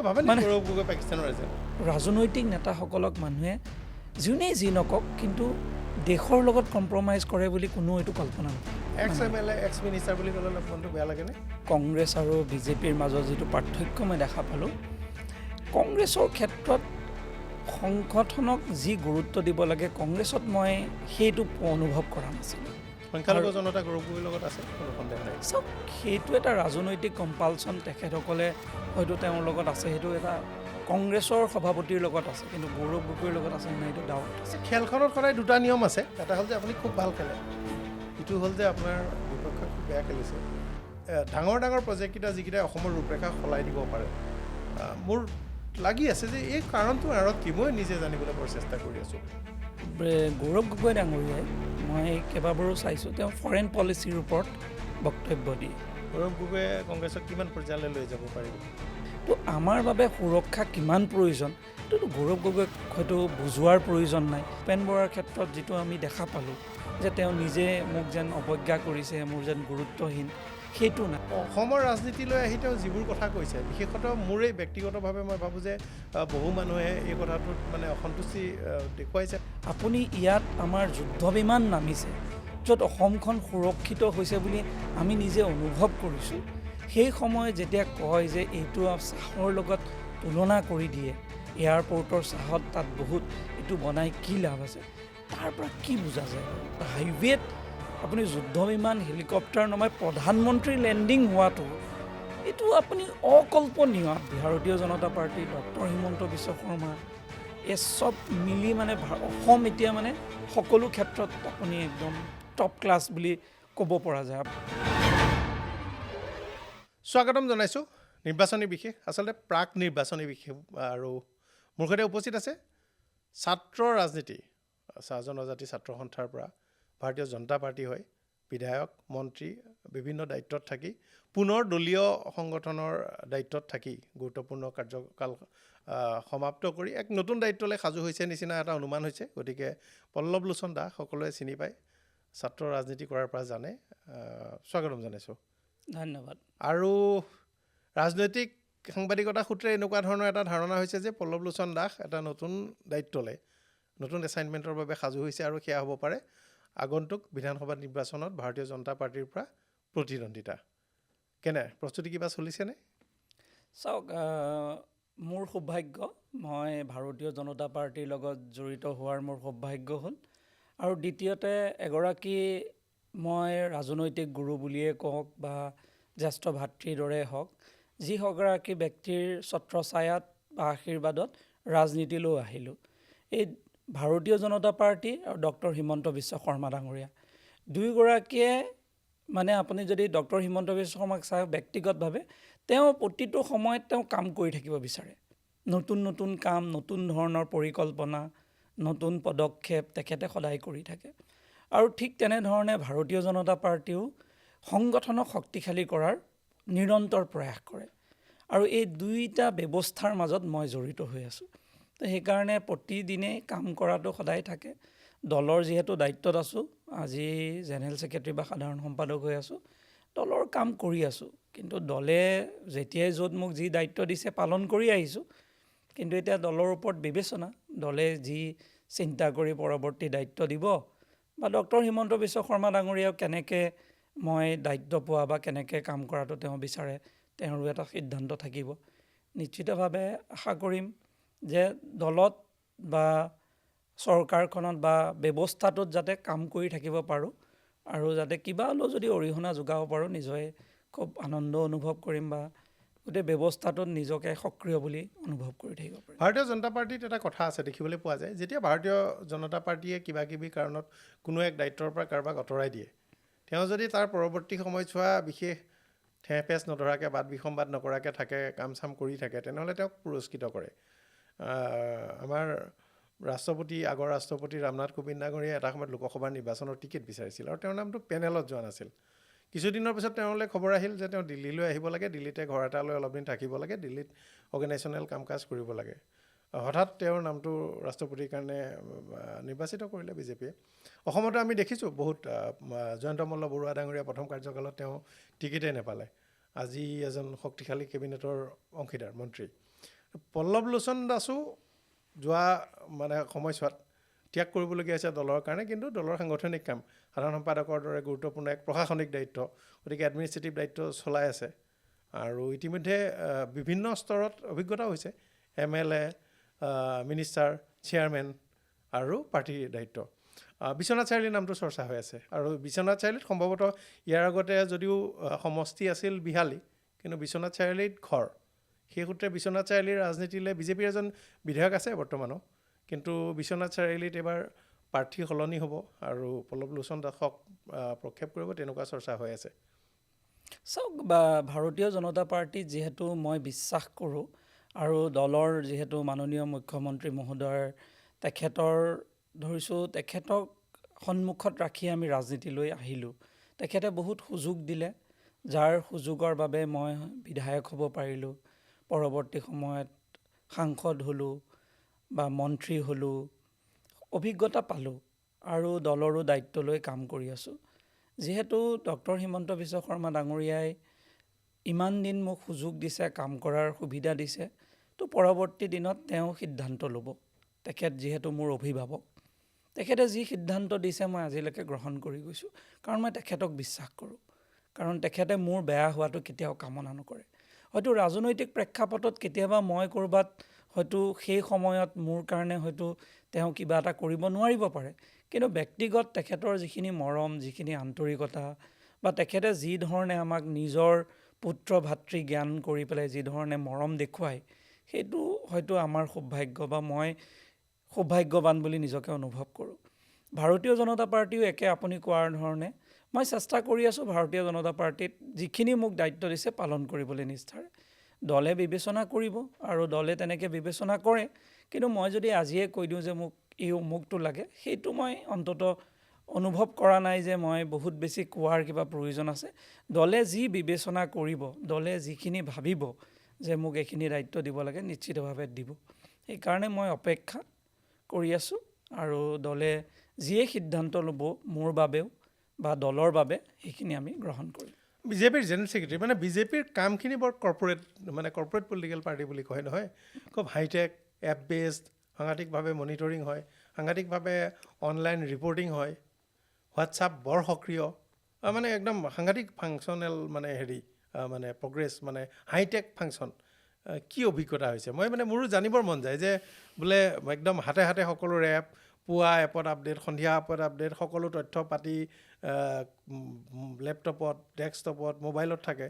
মানে গৌৰৱ গগৈ পাকিস্তানৰ এজেণ্ট ৰাজনৈতিক নেতাসকলক মানুহে যোনেই যি নকওক কিন্তু দেশৰ লগত কম্প্ৰমাইজ কৰে বুলি কোনো এইটো কল্পনা নকৰে। এক্স MLA এক্স মিনিষ্টাৰ বুলি ক'লে অলপ মনটো বেয়া লাগেনে? কংগ্ৰেছ আৰু বিজেপিৰ মাজত যিটো পাৰ্থক্য মই দেখা পালোঁ, কংগ্ৰেছৰ ক্ষেত্ৰত সংগঠনক যি গুৰুত্ব দিব লাগে কংগ্ৰেছত মই সেইটো অনুভৱ কৰা নাছিলোঁ। সংখ্যালঘু জনতা গৌৰৱ গগৈৰ লগত আছে, কোনো সন্দেহ নাই। চাওক, সেইটো এটা ৰাজনৈতিক কম্পালচন, তেখেতসকলে হয়তো তেওঁৰ লগত আছে, সেইটো এটা কংগ্ৰেছৰ সভাপতিৰ লগত আছে, কিন্তু গৌৰৱ গগৈৰ লগত আছে নাই এইটো ডাউট আছে। খেলখনত সদায় দুটা নিয়ম আছে, এটা হ'ল যে আপুনি খুব ভাল খেলে, ইটো হ'ল যে আপোনাৰ বিপক্ষে খুব বেয়া খেলিছে। ডাঙৰ ডাঙৰ প্ৰজেক্টকেইটা যিকেইটা অসমৰ ৰূপৰেখা সলাই দিব পাৰে, মোৰ লাগি আছে যে এই কাৰণটোৰ আঁৰত কি, মই নিজে জানিবলৈ বৰ চেষ্টা কৰি আছোঁ। গৌৰৱ গগৈ ডাঙৰীয়াই মই কেইবাবাৰো চাইছোঁ, তেওঁ ফৰেইন পলিচিৰ ওপৰত বক্তব্য দিয়ে। গৌৰৱ গগৈয়ে কংগ্ৰেছক কিমান পৰ্যায়লৈ লৈ যাব পাৰিব? তো আমাৰ বাবে সুৰক্ষা কিমান প্ৰয়োজন এইটোতো গৌৰৱ গগৈক হয়তো বুজোৱাৰ প্ৰয়োজন নাই। ভূপেন বৰাৰ ক্ষেত্ৰত যিটো আমি দেখা পালোঁ যে তেওঁ নিজে মোক যেন অৱজ্ঞা কৰিছে, মোৰ যেন গুৰুত্বহীন, সেইটো নাই। অসমৰ ৰাজনীতিলৈ আহি তেওঁ যিবোৰ কথা কৈছে, বিশেষত মোৰেই ব্যক্তিগতভাৱে মই ভাবোঁ যে বহু মানুহে এই কথাটোত মানে অসন্তুষ্টি দেখুৱাইছে। আপুনি ইয়াত আমাৰ যুদ্ধ বিমান নামিছে, য'ত অসমখন সুৰক্ষিত হৈছে বুলি আমি নিজে অনুভৱ কৰিছোঁ। সেই সময় যেতিয়া কয় যে এইটো চাহৰ লগত তুলনা কৰি দিয়ে, এয়াৰপৰ্টৰ চাহত তাত বহুত এইটো বনাই কি লাভ আছে, তাৰ পৰা কি বুজা যায়? হাইৱেত আপুনি যুদ্ধ বিমান হেলিকপ্টাৰ নমাই প্ৰধানমন্ত্ৰী লেণ্ডিং হোৱাটো এইটো আপুনি অকল্পনীয়। ভাৰতীয় জনতা পাৰ্টি, ডক্টৰ হিমন্ত বিশ্ব শৰ্মা, এই চব মিলি মানে অসম এতিয়া মানে সকলো ক্ষেত্ৰত আপুনি একদম টপ ক্লাছ বুলি ক'ব পৰা যায়। স্বাগতম জনাইছোঁ নিৰ্বাচনী বিশেষ, আচলতে প্ৰাক নিৰ্বাচনী বিশেষ, আৰু মোৰ সৈতে উপস্থিত আছে ছাত্ৰ ৰাজনীতি, জনজাতি ছাত্ৰ সন্থাৰ পৰা ভাৰতীয় জনতা পাৰ্টি হয় বিধায়ক, মন্ত্ৰী, বিভিন্ন দায়িত্বত থাকি পুনৰ দলীয় সংগঠনৰ দায়িত্বত থাকি গুৰুত্বপূৰ্ণ কাৰ্যকাল সমাপ্ত কৰি এক নতুন দায়িত্বলৈ সাজু হৈছে নিচিনা এটা অনুমান হৈছে। গতিকে পল্লৱ লোচন দাস সকলোৱে চিনি পায়, ছাত্ৰ ৰাজনীতি কৰাৰ পৰা জানে। স্বাগতম জনাইছোঁ। ধন্যবাদ। আৰু ৰাজনৈতিক সাংবাদিকতা সূত্ৰে এনেকুৱা ধৰণৰ এটা ধাৰণা হৈছে যে পল্লৱ লোচন দাস এটা নতুন দায়িত্বলৈ, নতুন এছাইনমেণ্টৰ বাবে সাজু হৈছে, আৰু সেয়া হ'ব পাৰে আগন্তুক বিধানসভা নিৰ্বাচনত ভাৰতীয় জনতা পাৰ্টিৰ পৰা প্ৰতিদ্বন্দ্বিতা। কেনে প্ৰস্তুতি কিবা চলিছেনে? চাওক, মোৰ সৌভাগ্য, মই ভাৰতীয় জনতা পাৰ্টিৰ লগত জড়িত হোৱাৰ মোৰ সৌভাগ্য হ'ল, আৰু দ্বিতীয়তে এগৰাকী মই ৰাজনৈতিক গুৰু বুলিয়ে কওক বা জ্যেষ্ঠ ভাতৃৰ দৰে হওক, যিগৰাকী ব্যক্তিৰ ছত্ৰছায়াত বা আশীৰ্বাদত ৰাজনীতিলৈ আহিলোঁ। এই ভাৰতীয় জনতা পাৰ্টি আৰু ডক্টৰ হিমন্ত বিশ্ব শৰ্মা ডাঙৰীয়া দুয়োগৰাকীয়ে মানে আপুনি যদি ডক্টৰ হিমন্ত বিশ্ব শৰ্মাক চায় ব্যক্তিগতভাৱে, তেওঁ প্ৰতিটো সময়ত তেওঁ কাম কৰি থাকিব বিচাৰে। নতুন নতুন কাম, নতুন ধৰণৰ পৰিকল্পনা, নতুন পদক্ষেপ তেখেতে সদায় কৰি থাকে। আৰু ঠিক তেনেধৰণে ভাৰতীয় জনতা পাৰ্টিও সংগঠনক শক্তিশালী কৰাৰ নিৰন্তৰ প্ৰয়াস কৰে, আৰু এই দুইটা ব্যৱস্থাৰ মাজত মই জড়িত হৈ আছোঁ। তো সেইকাৰণে প্ৰতিদিনেই কাম কৰাটো সদায় থাকে। দলৰ যিহেতু দায়িত্বত আছোঁ, আজি জেনেৰেল ছেক্ৰেটাৰী বা সাধাৰণ সম্পাদক হৈ আছোঁ, দলৰ কাম কৰি আছোঁ, কিন্তু দলে যেতিয়াই য'ত মোক যি দায়িত্ব দিছে পালন কৰি আহিছোঁ। কিন্তু এতিয়া দলৰ ওপৰত বিবেচনা, দলে যি চিন্তা কৰি পৰৱৰ্তী দায়িত্ব দিব, বা ডক্টৰ হিমন্ত বিশ্ব শৰ্মা ডাঙৰীয়াও কেনেকৈ মই দায়িত্ব পোৱা বা কেনেকৈ কাম কৰাটো তেওঁ বিচাৰে, তেওঁৰো এটা সিদ্ধান্ত থাকিব। নিশ্চিতভাৱে আশা কৰিম যে দলত বা চৰকাৰখনত বা ব্যৱস্থাটোত যাতে কাম কৰি থাকিব পাৰোঁ, আৰু যাতে কিবা হ'লেও যদি অৰিহণা যোগাব পাৰোঁ, নিজে খুব আনন্দ অনুভৱ কৰিম বা গোটেই ব্যৱস্থাটোত নিজকে সক্ৰিয় বুলি অনুভৱ কৰি থাকিব পাৰিম। ভাৰতীয় জনতা পাৰ্টিত এটা কথা আছে, দেখিবলৈ পোৱা যায়, যেতিয়া ভাৰতীয় জনতা পাৰ্টিয়ে কিবা কিবি কাৰণত কোনো এক দায়িত্বৰ পৰা কাৰোবাক আঁতৰাই দিয়ে, তেওঁ যদি তাৰ পৰৱৰ্তী সময়ছোৱা বিশেষ ঠেহ নধৰাকৈ, বাদ বিসম্বাদ নকৰাকৈ থাকে, কাম চাম কৰি থাকে, তেনেহ'লে তেওঁক পুৰস্কৃত কৰে। আমাৰ আগৰ ৰাষ্ট্ৰপতি ৰামনাথ কোবিন্দ ডাঙৰীয়াই এটা সময়ত লোকসভাৰ নিৰ্বাচনৰ টিকেট বিচাৰিছিল, আৰু তেওঁৰ নামটো পেনেলত যোৱা নাছিল। কিছুদিনৰ পিছত তেওঁলৈ খবৰ আহিল যে তেওঁ দিল্লীলৈ আহিব লাগে, দিল্লীতে ঘৰ এটা লৈ অলপ দিন থাকিব লাগে, দিল্লীত অৰ্গেনাইজেশ্যনেল কাম কাজ কৰিব লাগে। হঠাৎ তেওঁৰ নামটো ৰাষ্ট্ৰপতিৰ কাৰণে নিৰ্বাচিত কৰিলে বিজেপিয়ে। অসমতো আমি দেখিছোঁ বহুত, জয়ন্ত মল্ল বৰুৱা ডাঙৰীয়া প্ৰথম কাৰ্যকালত তেওঁ টিকেটেই নাপালে, আজি এজন শক্তিশালী কেবিনেটৰ অংশীদাৰ মন্ত্ৰী। পল্লৱ লোচন দাসো যোৱা মানে সময়ছোৱাত ত্যাগ কৰিবলগীয়া হৈছে দলৰ কাৰণে, কিন্তু দলৰ সাংগঠনিক কাম, সাধাৰণ সম্পাদকৰ দৰে গুৰুত্বপূৰ্ণ এক প্ৰশাসনিক দায়িত্ব, গতিকে এডমিনিষ্ট্ৰেটিভ দায়িত্ব চলাই আছে। আৰু ইতিমধ্যে বিভিন্ন স্তৰত অভিজ্ঞতা হৈছে, MLA, মিনিষ্টাৰ, চেয়াৰমেন আৰু পাৰ্টীৰ দায়িত্ব। বিশ্বনাথ চাৰিআলিৰ নামটো চৰ্চা হৈ আছে, আৰু বিশ্বনাথ চাৰিআলিত সম্ভৱতঃ ইয়াৰ আগতে যদিও সমষ্টি আছিল বিহালী, কিন্তু বিশ্বনাথ চাৰিআলিত ঘৰ। সেই সূত্ৰে বিশ্বনাথ চাৰিআলিৰ ৰাজনীতিলৈ বিজেপিৰ এজন বিধায়ক আছে বৰ্তমানো, কিন্তু বিশ্বনাথ চাৰিআলিত এইবাৰ প্ৰাৰ্থী সলনি হ'ব আৰু পল্লৱ লোচন দাসক প্ৰক্ষেপ কৰিব, তেনেকুৱা চৰ্চা হৈ আছে। চাওক, ভাৰতীয় জনতা পাৰ্টীত যিহেতু মই বিশ্বাস কৰোঁ, আৰু দলৰ যিহেতু মাননীয় মুখ্যমন্ত্ৰী মহোদয়, তেখেতক সন্মুখত ৰাখি আমি ৰাজনীতিলৈ আহিলোঁ। তেখেতে বহুত সুযোগ দিলে, যাৰ সুযোগৰ বাবে মই বিধায়ক হ'ব পাৰিলোঁ, পৰৱৰ্তী সময়ত সাংসদ হ'লোঁ বা মন্ত্ৰী হ'লোঁ, অভিজ্ঞতা পালোঁ আৰু দলৰো দায়িত্ব লৈ কাম কৰি আছোঁ। যিহেতু ডক্টৰ হিমন্ত বিশ্ব শৰ্মা ডাঙৰীয়াই ইমান দিন মোক সুযোগ দিছে, কাম কৰাৰ সুবিধা দিছে, তো পৰৱৰ্তী দিনত তেওঁ সিদ্ধান্ত ল'ব। তেখেত যিহেতু মোৰ অভিভাৱক, তেখেতে যি সিদ্ধান্ত দিছে মই আজিলৈকে গ্ৰহণ কৰি গৈছোঁ, কাৰণ মই তেখেতক বিশ্বাস কৰোঁ। কাৰণ তেখেতে মোৰ বেয়া হোৱাটো কেতিয়াও কামনা নকৰে। হয়তো ৰাজনৈতিক প্ৰেক্ষাপটত কেতিয়াবা মই ক'ৰবাত হয়তো সেই সময়ত মোৰ কাৰণে হয়তো তেওঁ কিবা এটা কৰিব নোৱাৰিব পাৰে, কিন্তু ব্যক্তিগত তেখেতৰ যিখিনি মৰম, যিখিনি আন্তৰিকতা, বা তেখেতে যি ধৰণে আমাক নিজৰ পুত্ৰ ভাতৃ জ্ঞান কৰি পেলাই যি ধৰণে মৰম দেখুৱায়, সেইটো হয়তো আমাৰ সৌভাগ্য, বা মই সৌভাগ্যৱান বুলি নিজকে অনুভৱ কৰোঁ। ভাৰতীয় জনতা পাৰ্টীও একে আপুনি কোৱাৰ ধৰণে মই চেষ্টা কৰি আছোঁ ভাৰতীয় জনতা পাৰ্টীত যিখিনি মোক দায়িত্ব দিছে পালন কৰিবলৈ নিষ্ঠাৰে। দলে বিবেচনা কৰিব আৰু দলে তেনেকৈ বিবেচনা কৰে, কিন্তু মই যদি আজিয়ে কৈ দিওঁ যে মোক এই অমুকটো লাগে, সেইটো মই অন্ততঃ অনুভৱ কৰা নাই যে মই বহুত বেছি কোৱাৰ কিবা প্ৰয়োজন আছে। দলে যি বিবেচনা কৰিব, দলে যিখিনি ভাবিব যে মোক এইখিনি দায়িত্ব দিব লাগে, নিশ্চিতভাৱে দিব। সেইকাৰণে মই অপেক্ষা কৰি আছোঁ, আৰু দলে যিয়ে সিদ্ধান্ত ল'ব মোৰ বাবেও বা দলৰ বাবে, সেইখিনি আমি গ্ৰহণ কৰিম। বিজেপিৰ জেনেৰেল ছেক্ৰেটাৰী, মানে বিজেপিৰ কামখিনি বৰ কৰ্পৰেট পলিটিকেল পাৰ্টি বুলি কয় নহয়, খুব হাইটেক, এপ বেছড, সাংঘাতিকভাৱে মনিটৰিং হয়, সাংঘাতিকভাৱে অনলাইন ৰিপৰ্টিং হয়, হোৱাটছআপ বৰ সক্ৰিয়, মানে একদম সাংঘাতিক ফাংচনেল মানে প্ৰগ্ৰেছ, মানে হাইটেক ফাংচন। কি অভিজ্ঞতা হৈছে? মোৰো জানিবৰ মন যায় যে বোলে একদম হাতে হাতে সকলোৰে এপ, পুৱা এপত আপডেট, সন্ধিয়া এপত আপডেট, সকলো তথ্য পাতি লেপটপত, ডেস্কটপত, মোবাইলত থাকে।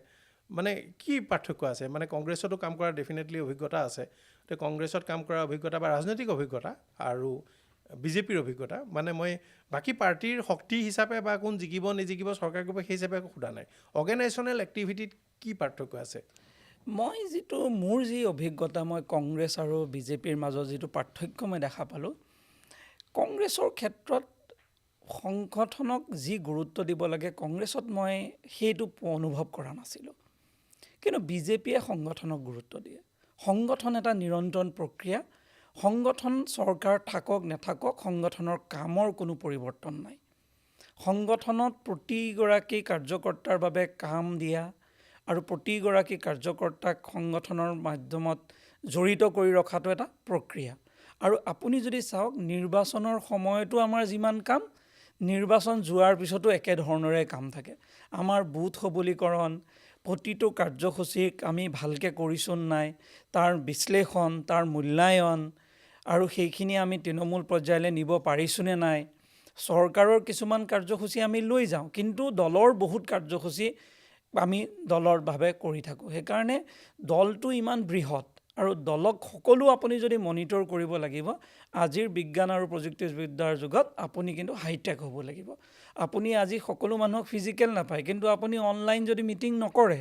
মানে কি পাৰ্থক্য আছে? মানে কংগ্ৰেছতো কাম কৰাৰ ডেফিনেটলি অভিজ্ঞতা আছে, তো কংগ্ৰেছত কাম কৰাৰ অভিজ্ঞতা বা ৰাজনৈতিক অভিজ্ঞতা আৰু বিজেপিৰ অভিজ্ঞতা, মানে মই বাকী পাৰ্টীৰ শক্তি হিচাপে বা কোন জিকিব নিজিকিব চৰকাৰ কৰিব সেই হিচাপে একো সোধা নাই, অৰ্গেনাইজেশ্যনেল এক্টিভিটিত কি পাৰ্থক্য আছে? মোৰ যি অভিজ্ঞতা, মই কংগ্ৰেছ আৰু বিজেপিৰ মাজত যিটো পাৰ্থক্য মই দেখা পালোঁ, কংগ্ৰেছৰ ক্ষেত্ৰত সংগঠনক যি গুৰুত্ব দিব লাগে, কংগ্ৰেছত মই সেইটো অনুভৱ কৰা নাছিলোঁ। কিন্তু বিজেপিয়ে সংগঠনক গুৰুত্ব দিয়ে। সংগঠন এটা নিৰন্তৰ প্ৰক্ৰিয়া। সংগঠন চৰকাৰ থাকক নেথাকক, সংগঠনৰ কামৰ কোনো পৰিৱৰ্তন নাই। সংগঠনত প্ৰতিগৰাকী কাৰ্যকৰ্তাৰ বাবে কাম দিয়া আৰু প্ৰতিগৰাকী কাৰ্যকৰ্তাক সংগঠনৰ মাধ্যমত জড়িত কৰি ৰখাটো এটা প্ৰক্ৰিয়া। আৰু আপুনি যদি চাওক, নিৰ্বাচনৰ সময়তো আমাৰ যিমান কাম, নিৰ্বাচন যোৱাৰ পিছতো একেধৰণৰে কাম থাকে। আমাৰ বুথ সবলীকৰণ, প্ৰতিটো কাৰ্যসূচীক আমি ভালকৈ কৰিছোঁ নাই, তাৰ বিশ্লেষণ, তাৰ মূল্যায়ন, আৰু সেইখিনি আমি তৃণমূল পৰ্যায়লৈ নিব পাৰিছোঁনে নাই। চৰকাৰৰ কিছুমান কাৰ্যসূচী আমি লৈ যাওঁ, কিন্তু দলৰ বহুত কাৰ্যসূচী আমি দলৰভাৱে কৰি থাকোঁ। সেইকাৰণে দলটো ইমান বৃহৎ, আৰু দলক সকলো আপুনি যদি মনিটৰ কৰিব লাগিব, আজিৰ বিজ্ঞান আৰু প্ৰযুক্তিবিদ্যাৰ যুগত আপুনি কিন্তু হাইটেক হ'ব লাগিব। আপুনি আজি সকলো মানুহক ফিজিকেল নাপায়, কিন্তু আপুনি অনলাইন যদি মিটিং নকৰে,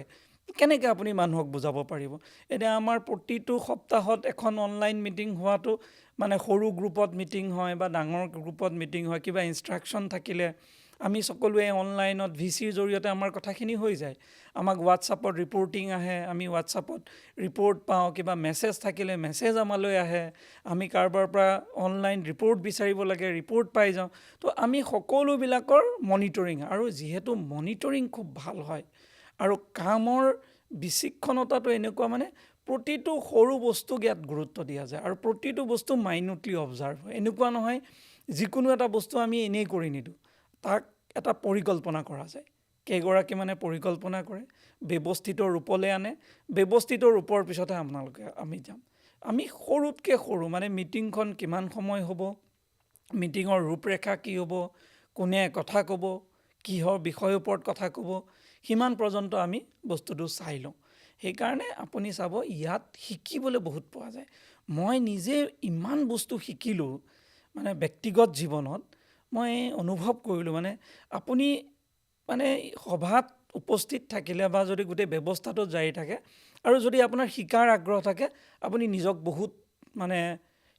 কেনেকৈ আপুনি মানুহক বুজাব পাৰিব? এতিয়া আমাৰ প্ৰতিটো সপ্তাহত এখন অনলাইন মিটিং হোৱাটো, মানে সৰু গ্ৰুপত মিটিং হয় বা ডাঙৰ গ্ৰুপত মিটিং হয়, কিবা ইনষ্ট্ৰাকশ্যন থাকিলে আমি সকলোৱে অনলাইনত VCৰ জৰিয়তে আমাৰ কথাখিনি হৈ যায়। আমাক হোৱাটছআপত ৰিপৰ্টিং আহে, আমি হোৱাটছআপত ৰিপৰ্ট পাওঁ, কিবা মেছেজ থাকিলে মেছেজ আমালৈ আহে, আমি কাৰোবাৰ পৰা অনলাইন ৰিপৰ্ট বিচাৰিব লাগে, ৰিপৰ্ট পাই যাওঁ। তো আমি সকলোবিলাকৰ মনিটৰিং, আৰু যিহেতু মনিটৰিং খুব ভাল হয়, আৰু কামৰ বিচক্ষণতাটো এনেকুৱা, মানে প্ৰতিটো সৰু বস্তুক ইয়াত গুৰুত্ব দিয়া যায় আৰু প্ৰতিটো বস্তু মাইনুটলি অবজাৰ্ভ হয়। এনেকুৱা নহয় যিকোনো এটা বস্তু আমি এনেই কৰি নিদিওঁ, তাক এটা পৰিকল্পনা কৰা যায়। কেইগৰাকী মানে পৰিকল্পনা কৰে, ব্যৱস্থিত ৰূপলৈ আনে, ব্যৱস্থিত ৰূপৰ পিছতহে আমি যাম। আমি সৰুতকৈ সৰু মানে মিটিংখন কিমান সময় হ'ব, মিটিঙৰ ৰূপৰেখা কি হ'ব, কোনে কথা ক'ব, কিহৰ বিষয়ৰ ওপৰত কথা ক'ব, সিমান পৰ্যন্ত আমি বস্তুটো চাই লওঁ। সেইকাৰণে আপুনি চাব ইয়াত শিকিবলৈ বহুত পোৱা যায়। মই নিজে ইমান বস্তু শিকিলোঁ মানে ব্যক্তিগত জীৱনত মই অনুভৱ কৰিলোঁ। মানে আপুনি মানে সভাত উপস্থিত থাকিলে বা যদি গোটেই ব্যৱস্থাটো জাৰি থাকে আৰু যদি আপোনাৰ শিকাৰ আগ্ৰহ থাকে, আপুনি নিজক বহুত মানে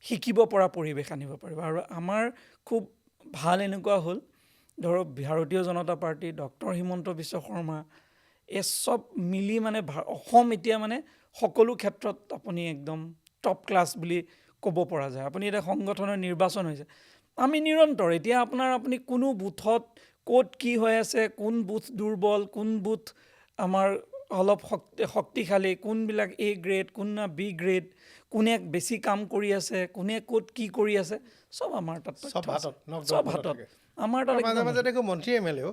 শিকিব পৰা পৰিৱেশ আনিব পাৰিব। আৰু আমাৰ খুব ভাল এনেকুৱা হ'ল, ধৰক ভাৰতীয় জনতা পাৰ্টি, ডক্টৰ হিমন্ত বিশ্ব শৰ্মা, এই চব মিলি মানে অসম এতিয়া মানে সকলো ক্ষেত্ৰত আপুনি একদম টপ ক্লাছ বুলি ক'ব পৰা যায়। আপুনি এতিয়া সংগঠনৰ নিৰ্বাচন হৈছে, আমি নিৰন্তৰ এতিয়া আপুনি কোনো বুথত ক'ত কি হৈ আছে, কোন বুথ দুৰ্বল, কোন বুথ আমাৰ অলপ শক্তিশালী, কোনবিলাক A গ্ৰেড, কোন বি গ্ৰেড, কোনে বেছি কাম কৰি আছে, কোনে ক'ত কি কৰি আছে, চব আমাৰ তাত চব হাতত, চব হাতত আমাৰ তাত। মাজে মাজে দেখো মন্ত্ৰী MLA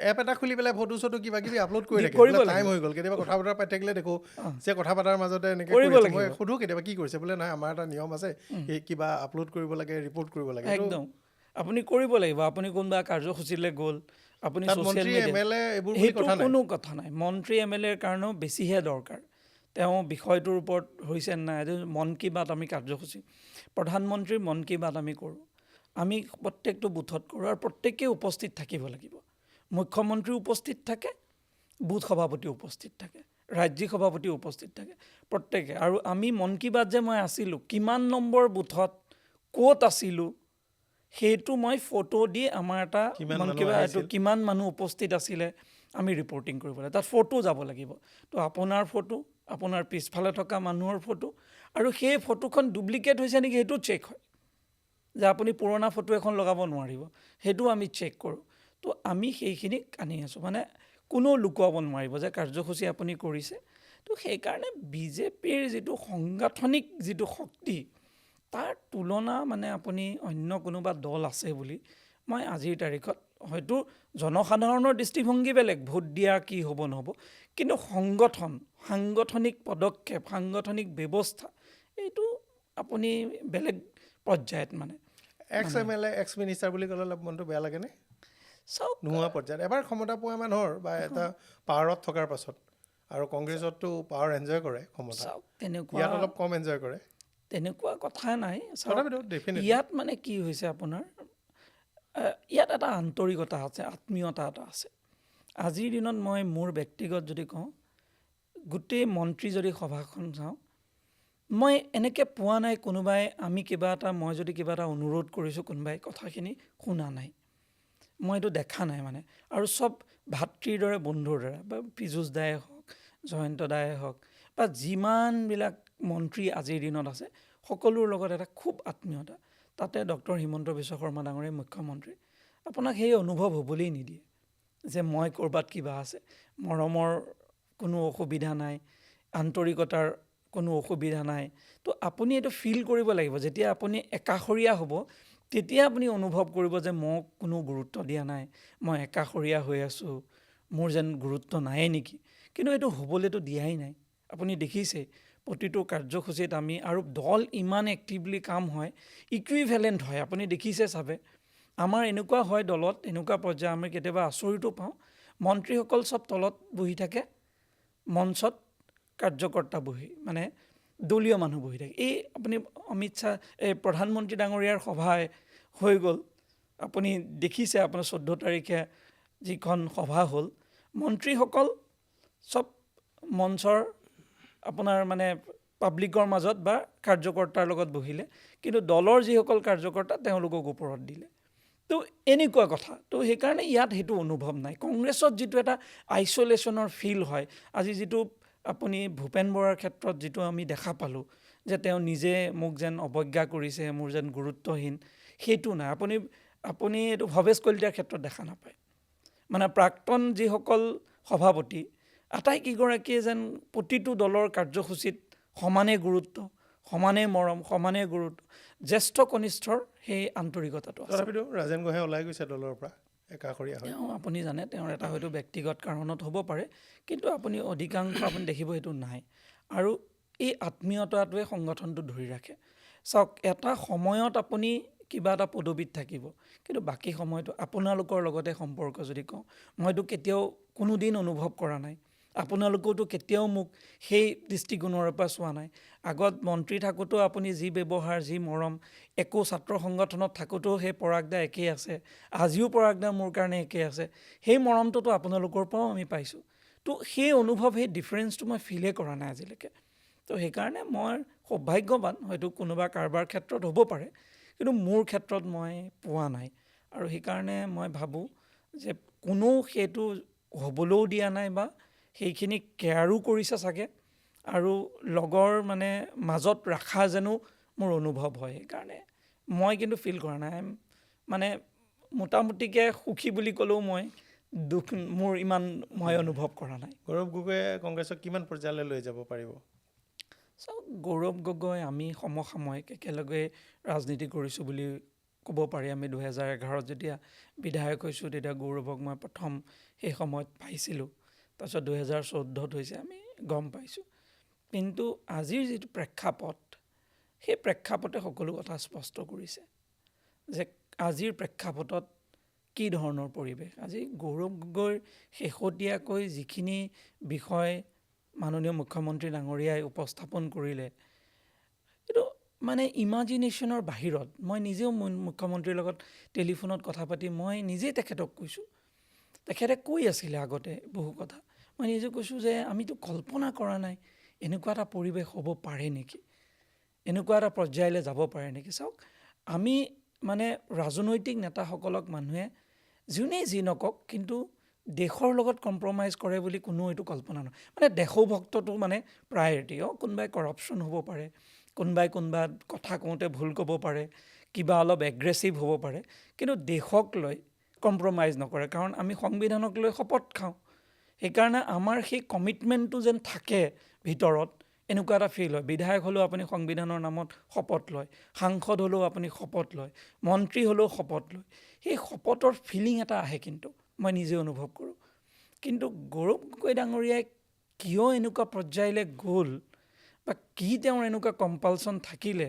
এপ এটা খুলি পেলাই ফটো চটো কিবা কিবি আপলোড কৰি থাকে, কৰিব টাইম লাগিব। হৈ গ'ল। কেতিয়াবা কথা বতৰা পাতি থাকিলে দেখো যে কথা পতাৰ মাজতে এনেকৈ কৰিব মই লাগিব। সোধো কেতিয়াবা কি কৰিছে, বোলে নাই আমাৰ এটা নিয়ম আছে, এই কিবা আপলোড কৰিব লাগে, ৰিপৰ্ট কৰিব লাগে। একদম আপুনি কৰিব লাগিব। আপুনি কোনোবা কাৰ্যসূচীলৈ গ'ল, আপুনি তাত ছ'চিয়েল মন্ত্ৰী মিডিয়া, MLA এইবোৰ বুলি সেইটো কথা নাই। কোনো কথা নাই। মন্ত্ৰী MLAৰ কাৰণেও বেছিহে দৰকাৰ। তেওঁ বিষয়টোৰ ওপৰত হৈছে নাই, এইটো মন কী বাত আমি কাৰ্যসূচী, প্ৰধানমন্ত্ৰীৰ মন কী বাত আমি কৰোঁ, আমি প্ৰত্যেকটো বুথত কৰোঁ আৰু প্ৰত্যেকেই উপস্থিত থাকিব লাগিব। মুখ্যমন্ত্ৰী উপস্থিত থাকে, বুথ সভাপতি উপস্থিত থাকে, ৰাজ্যিক সভাপতি উপস্থিত থাকে, প্ৰত্যেকে। আৰু আমি মন কী বাত যে মই আছিলোঁ, কিমান নম্বৰ বুথত ক'ত আছিলোঁ, সেইটো মই ফটো দি আমাৰ এটা মন কী বাত এইটো কিমান মানুহ উপস্থিত আছিলে আমি ৰিপৰ্টিং কৰিব লাগে, তাত ফটো যাব লাগিব। তো আপোনাৰ ফটো, আপোনাৰ পিছফালে থকা মানুহৰ ফটো, আৰু সেই ফটোখন ডুপ্লিকেট হৈছে নেকি সেইটো চেক হয়, যে আপুনি পুৰণা ফটো এখন লগাব নোৱাৰিব, সেইটো আমি চেক কৰোঁ। তো আমি সেইখিনিক আনি আছোঁ, মানে কোনো লুকুৱাব নোৱাৰিব যে কাৰ্যসূচী আপুনি কৰিছে। তো সেইকাৰণে BJPৰ যিটো সাংগঠনিক যিটো শক্তি, তাৰ তুলনা মানে আপুনি অন্য কোনোবা দল আছে বুলি মই আজিৰ তাৰিখত, হয়তো জনসাধাৰণৰ দৃষ্টিভংগী বেলেগ, ভোট দিয়া কি হ'ব নহ'ব, কিন্তু সাংগঠনিক পদক্ষেপ, সাংগঠনিক ব্যৱস্থা, এইটো আপুনি বেলেগ পৰ্যায়ত মানে এক্স MLA এক্স মিনিষ্টাৰ বুলি ক'লে মনটো বেয়া লাগেনে? চাওক, নোহোৱা পৰ্যায়ত এবাৰ ক্ষমতা পোৱা মানুহৰ বা এটা পাৱাৰত থকাৰ পাছত, আৰু কংগ্ৰেছততো পাৱাৰ এনজয় কৰে ক্ষমতা, চাওক তেনেকুৱা ইয়াত অলপ কম এনজয় কৰে, তেনেকুৱা কথা নাই। তথাপিতো ডেফিনেটলি ইয়াত মানে কি হৈছে আপোনাৰ, ইয়াত এটা আন্তৰিকতা আছে, আত্মীয়তা এটা আছে। আজিৰ দিনত মই মোৰ ব্যক্তিগত যদি কওঁ, গোটেই মন্ত্ৰী যদি সভাখন চাওঁ, মই এনেকৈ পোৱা নাই কোনোবাই মই যদি কিবা এটা অনুৰোধ কৰিছোঁ, কোনোবাই কথাখিনি শুনা নাই, মই এইটো দেখা নাই মানে। আৰু চব ভাতৃৰ দৰে, বন্ধুৰ দৰে, বা পীযুষ দায়ে হওক, জয়ন্ত দায়ে হওক, বা যিমানবিলাক মন্ত্ৰী আজিৰ দিনত আছে, সকলোৰ লগত এটা খুব আত্মীয়তা। তাতে ডক্টৰ হিমন্ত বিশ্ব শৰ্মা ডাঙৰীয়া মুখ্যমন্ত্ৰী, আপোনাক সেই অনুভৱ হ'বলেই নিদিয়ে যে মই ক'ৰবাত কিবা আছে। মৰমৰ কোনো অসুবিধা নাই, আন্তৰিকতাৰ কোনো অসুবিধা নাই। তো আপুনি এইটো ফিল কৰিব লাগিব। যেতিয়া আপুনি একাষৰীয়া হ'ব, তেতিয়া আপুনি অনুভৱ কৰিব যে মোক কোনো গুৰুত্ব দিয়া নাই, মই একাষৰীয়া হৈ আছোঁ, মোৰ যেন গুৰুত্ব নাইয়ে নেকি। কিন্তু এইটো হ'বলৈতো দিয়াই নাই। আপুনি দেখিছে প্ৰতিটো কাৰ্যসূচীত আমি, আৰু দল ইমান এক্টিভলি কাম হয়, ইকুইভেলেণ্ট হয়, আপুনি দেখিছে চাবে। আমাৰ এনেকুৱা হয় দলত, এনেকুৱা পৰ্যায় আমি কেতিয়াবা আচৰিতো পাওঁ, মন্ত্ৰীসকল চব তলত বহি থাকে, মঞ্চত কাৰ্যকৰ্তা বহি, মানে দলীয় মানুহ বহি থাকে। এই আপুনি অমিত শ্বাহ, এই প্ৰধানমন্ত্ৰী ডাঙৰীয়াৰ সভাই হৈ গ'ল, আপুনি দেখিছে, আপোনাৰ 14 তাৰিখে যিখন সভা হ'ল, মন্ত্ৰীসকল চব মঞ্চৰ আপোনাৰ মানে পাব্লিকৰ মাজত বা কাৰ্যকৰ্তাৰ লগত বহিলে, কিন্তু দলৰ যিসকল কাৰ্যকৰ্তা তেওঁলোকক ওপৰত দিলে। তো এনেকুৱা কথা। তো সেইকাৰণে ইয়াত সেইটো অনুভৱ নাই। কংগ্ৰেছত যিটো এটা আইচলেশ্যনৰ ফিল হয়, আজি যিটো আপুনি ভূপেন বৰাৰ ক্ষেত্ৰত যিটো আমি দেখা পালোঁ, যে তেওঁ নিজে মোক যেন অৱজ্ঞা কৰিছে, মোৰ যেন গুৰুত্বহীন, সেইটো নাই। আপুনি এইটো ভৱেশ কলিতাৰ ক্ষেত্ৰত দেখা নাপায়। মানে প্ৰাক্তন যিসকল সভাপতি, আটাইকেইগৰাকীয়ে যেন প্ৰতিটো দলৰ কাৰ্যসূচীত সমানে গুৰুত্ব, সমানে মৰম, সমানে গুৰুত্ব, জ্যেষ্ঠ কনিষ্ঠৰ সেই আন্তৰিকতাটো আছে। তথাপিতো ৰাজেন গোহাঁই ওলাই গৈছে দলৰ পৰা একাষৰীয়া হয়। তেওঁ আপুনি জানে তেওঁৰ এটা হয়তো ব্যক্তিগত কাৰণত হ'ব পাৰে, কিন্তু আপুনি অধিকাংশ আপুনি দেখিব সেইটো নাই। আৰু এই আত্মীয়তাটোৱে সংগঠনটো ধৰি ৰাখে। চাওক, এটা সময়ত আপুনি কিবা এটা পদবীত থাকিব, কিন্তু বাকী সময়টো আপোনালোকৰ লগতে সম্পৰ্ক যদি কওঁ, মইতো কেতিয়াও কোনোদিন অনুভৱ কৰা নাই, আপোনালোকেওতো কেতিয়াও মোক সেই দৃষ্টিকোণৰ পৰা চোৱা নাই। আগত মন্ত্ৰী থাকোঁতেও আপুনি যি ব্যৱহাৰ, যি মৰম, একো ছাত্ৰ সংগঠনত থাকোঁতেও সেই পৰাগদা একেই আছে, আজিও পৰাগদা মোৰ কাৰণে একেই আছে। সেই মৰমটোতো আপোনালোকৰ পৰাও আমি পাইছোঁ। তো সেই অনুভৱ, সেই ডিফাৰেঞ্চটো মই ফিলেই কৰা নাই আজিলৈকে। তো সেইকাৰণে মই সৌভাগ্যৱান, হয়তো কোনোবা কাৰোবাৰ ক্ষেত্ৰত হ'ব পাৰে, কিন্তু মোৰ ক্ষেত্ৰত মই পোৱা নাই। আৰু সেইকাৰণে মই ভাবোঁ যে কোনেও সেইটো হ'বলৈও দিয়া নাই বা সেইখিনি কেয়াৰো কৰিছে চাগে, আৰু লগৰ মানে মাজত ৰাখা যেনো মোৰ অনুভৱ হয়। সেইকাৰণে মই কিন্তু ফিল কৰা নাই, মানে মোটামুটিকৈ সুখী বুলি ক'লেও মই দুখ মোৰ ইমান মই অনুভৱ কৰা নাই। গৌৰৱ গগৈয়ে কংগ্ৰেছক কিমান পৰ্যায়লৈ লৈ যাব পাৰিব? চাওক, গৌৰৱ গগৈ আমি সমসাময়িক একেলগে ৰাজনীতি কৰিছোঁ বুলি ক'ব পাৰি। আমি 2011 যেতিয়া বিধায়ক হৈছোঁ, তেতিয়া গৌৰৱক মই প্ৰথম সেই সময়ত পাইছিলোঁ। তাৰপিছত 2014 হৈছে, আমি গম পাইছোঁ। কিন্তু আজিৰ যিটো প্ৰেক্ষাপট, সেই প্ৰেক্ষাপটে সকলো কথা স্পষ্ট কৰিছে যে আজিৰ প্ৰেক্ষাপটত কি ধৰণৰ পৰিৱেশ। আজি গৌৰৱ গগৈৰ শেহতীয়াকৈ যিখিনি বিষয় মাননীয় মুখ্যমন্ত্ৰী ডাঙৰীয়াই উপস্থাপন কৰিলে, এইটো মানে ইমাজিনেশ্যনৰ বাহিৰত। মই নিজেও মুখ্যমন্ত্ৰীৰ লগত টেলিফোনত কথা পাতি মই নিজেই তেখেতক কৈছোঁ, তেখেতে কৈ আছিলে আগতে বহু কথা, মই নিজে কৈছোঁ যে আমিতো কল্পনা কৰা নাই এনেকুৱা এটা পৰিৱেশ হ'ব পাৰে নেকি, এনেকুৱা এটা পৰ্যায়লৈ যাব পাৰে নেকি। চাওক, আমি মানে ৰাজনৈতিক নেতাসকলক মানুহে যোনেই যি নকওক, কিন্তু দেশৰ লগত কম্প্ৰমাইজ কৰে বুলি কোনো এইটো কল্পনা নহয়। মানে দেশভক্তটো মানে প্ৰায়ৰিটি। কোনোবাই কৰাপশ্যন হ'ব পাৰে, কোনোবাই কোনোবা কথা কওঁতে ভুল ক'ব পাৰে, কিবা অলপ এগ্ৰেছিভ হ'ব পাৰে, কিন্তু দেশক লৈ কম্প্ৰমাইজ নকৰে। কাৰণ আমি সংবিধানক লৈ শপত খাওঁ। সেইকাৰণে আমাৰ সেই কমিটমেণ্টটো যেন থাকে ভিতৰত, এনেকুৱা এটা ফিল হয়। বিধায়ক হ'লেও আপুনি সংবিধানৰ নামত শপত লয়, সাংসদ হ'লেও আপুনি শপত লয়, মন্ত্ৰী হ'লেও শপত লয়। সেই শপতৰ ফিলিং এটা আহে, কিন্তু মই নিজে অনুভৱ কৰোঁ। কিন্তু গৌৰৱ গগৈ ডাঙৰীয়াই কিয় এনেকুৱা পৰ্যায়লৈ গ'ল, বা কি তেওঁৰ এনেকুৱা কম্পালচন থাকিলে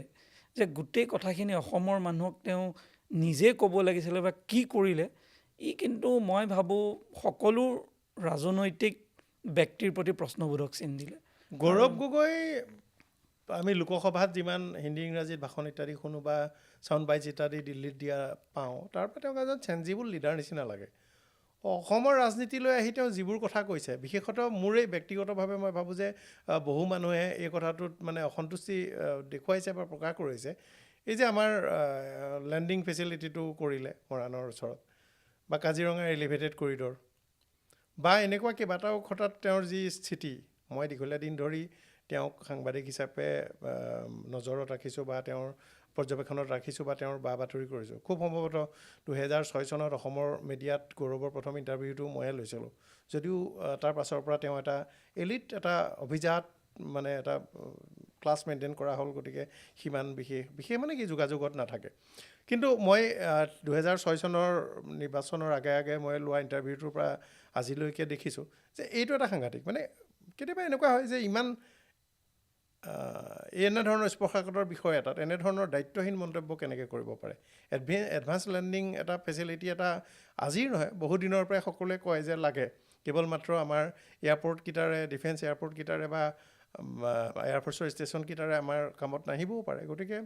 যে গোটেই কথাখিনি অসমৰ মানুহক তেওঁ নিজে ক'ব লাগিছিলে, বা কি কৰিলে, ই কিন্তু মই ভাবোঁ সকলো ৰাজনৈতিক ব্যক্তিৰ প্ৰতি প্ৰশ্নবোধক চিন দিলে। গৌৰৱ গগৈ, আমি লোকসভাত যিমান হিন্দী ইংৰাজীত ভাষণ ইত্যাদি শুনো বা চাউণ্ড বাইট ইত্যাদি দিল্লীত দিয়া পাওঁ, তাৰ পৰা তেওঁক এজন চেঞ্জিবল লিডাৰ নিচিনা লাগে। অসমৰ ৰাজনীতিলৈ আহি তেওঁ যিবোৰ কথা কৈছে, বিশেষতঃ মোৰেই ব্যক্তিগতভাৱে মই ভাবোঁ যে বহু মানুহে এই কথাটোত মানে অসন্তুষ্টি দেখুৱাইছে বা প্ৰকাশ কৰিছে। এই যে আমাৰ লেণ্ডিং ফেচিলিটিটো কৰিলে মৰাণৰ ওচৰত, বা কাজিৰঙাৰ এলিভেটেড কৰিডৰ, বা এনেকুৱা কেইবাটাও কথাত তেওঁৰ যি স্থিতি, মই দীঘলীয়া দিন ধৰি তেওঁক সাংবাদিক হিচাপে নজৰত ৰাখিছোঁ, বা তেওঁৰ পৰ্যবেক্ষণত ৰাখিছোঁ, বা তেওঁৰ বা বাতৰি কৰিছোঁ। খুব সম্ভৱতঃ 2006 চনত অসমৰ মিডিয়াত গৌৰৱৰ প্ৰথম ইণ্টাৰভিউটো ময়ে লৈছিলোঁ, যদিও তাৰ পাছৰ পৰা তেওঁ এটা এলিট এটা অভিজাত মানে এটা ক্লাছ মেইনটেইন কৰা হ'ল, গতিকে সিমান বিশেষ মানে কি যোগাযোগত নাথাকে। কিন্তু মই 2006 চনৰ নিৰ্বাচনৰ আগে মই লোৱা ইণ্টাৰভিউটোৰ পৰা আজিলৈকে দেখিছোঁ যে এইটো এটা সাংঘাতিক, মানে কেতিয়াবা এনেকুৱা হয় যে ইমান এনেধৰণৰ স্পৰ্শকাতৰ বিষয় এটাত এনেধৰণৰ দায়িত্বহীন মন্তব্য কেনেকৈ কৰিব পাৰে। এডভান্স লেণ্ডিং এটা ফেচিলিটি এটা আজিৰ নহয়, বহুদিনৰ পৰাই সকলোৱে কয় যে লাগে, কেৱল মাত্ৰ আমাৰ এয়াৰপৰ্টকেইটাৰে, ডিফেন্স এয়াৰপৰ্টকেইটাৰে বা এয়াৰফ'ৰ্চৰ ষ্টেচনকেইটাৰে আমাৰ কামত নাহিবও পাৰে। গতিকে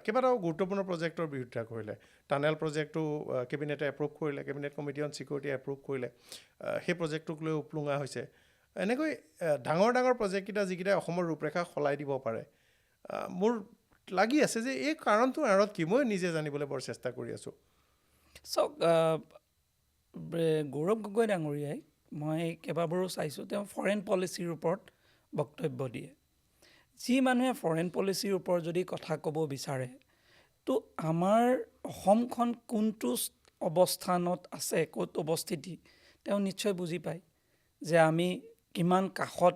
কেইবাটাও গুৰুত্বপূৰ্ণ প্ৰজেক্টৰ বিৰোধিতা কৰিলে। টানেল প্ৰজেক্টটো কেবিনেটে এপ্ৰুভ কৰিলে, cabinet committee on security approve কৰিলে, সেই প্ৰজেক্টটোক লৈ উপলুঙা হৈছে। এনেকৈ ডাঙৰ প্ৰজেক্টকেইটা যিকেইটা অসমৰ ৰূপৰেখা সলাই দিব পাৰে, মোৰ লাগি আছে যে এই কাৰণটোৰ আঁৰত কি, মই নিজে জানিবলৈ বৰ চেষ্টা কৰি আছোঁ। চাওক, গৌৰৱ গগৈ ডাঙৰীয়াই মই কেইবাবাৰো চাইছোঁ, তেওঁ ফৰেইন পলিচিৰ ওপৰত বক্তব্য দিয়ে। যি মানুহে ফৰেইন পলিচিৰ ওপৰত যদি কথা ক'ব বিচাৰে, তো আমাৰ অসমখন কোনটো অৱস্থানত আছে, ক'ত অৱস্থিতি, তেওঁ নিশ্চয় বুজি পায় যে আমি কিমান কাষত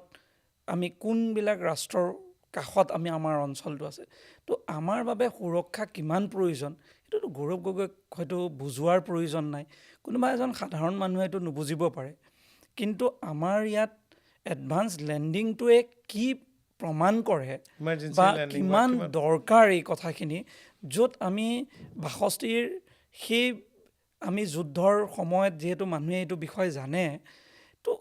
আমি কোনবিলাক ৰাষ্ট্ৰৰ কাষত আমাৰ অঞ্চলটো আছে। তো আমাৰ বাবে সুৰক্ষা কিমান প্ৰয়োজন সেইটোতো গৌৰৱ গগৈক হয়তো বুজোৱাৰ প্ৰয়োজন নাই। কোনোবা এজন সাধাৰণ মানুহে এইটো নুবুজিব পাৰে। কিন্তু আমাৰ ইয়াত এডভান্স লেণ্ডিংটোৱে কি প্ৰমাণ কৰে ইমাৰ্জেঞ্চি বা লেণ্ডিং কিমান দৰকাৰ এই কথাখিনি, য'ত আমি ৬২ৰ সেই আমি যুদ্ধৰ সময়ত যিহেতু মানুহে এইটো বিষয়ে জানে, তো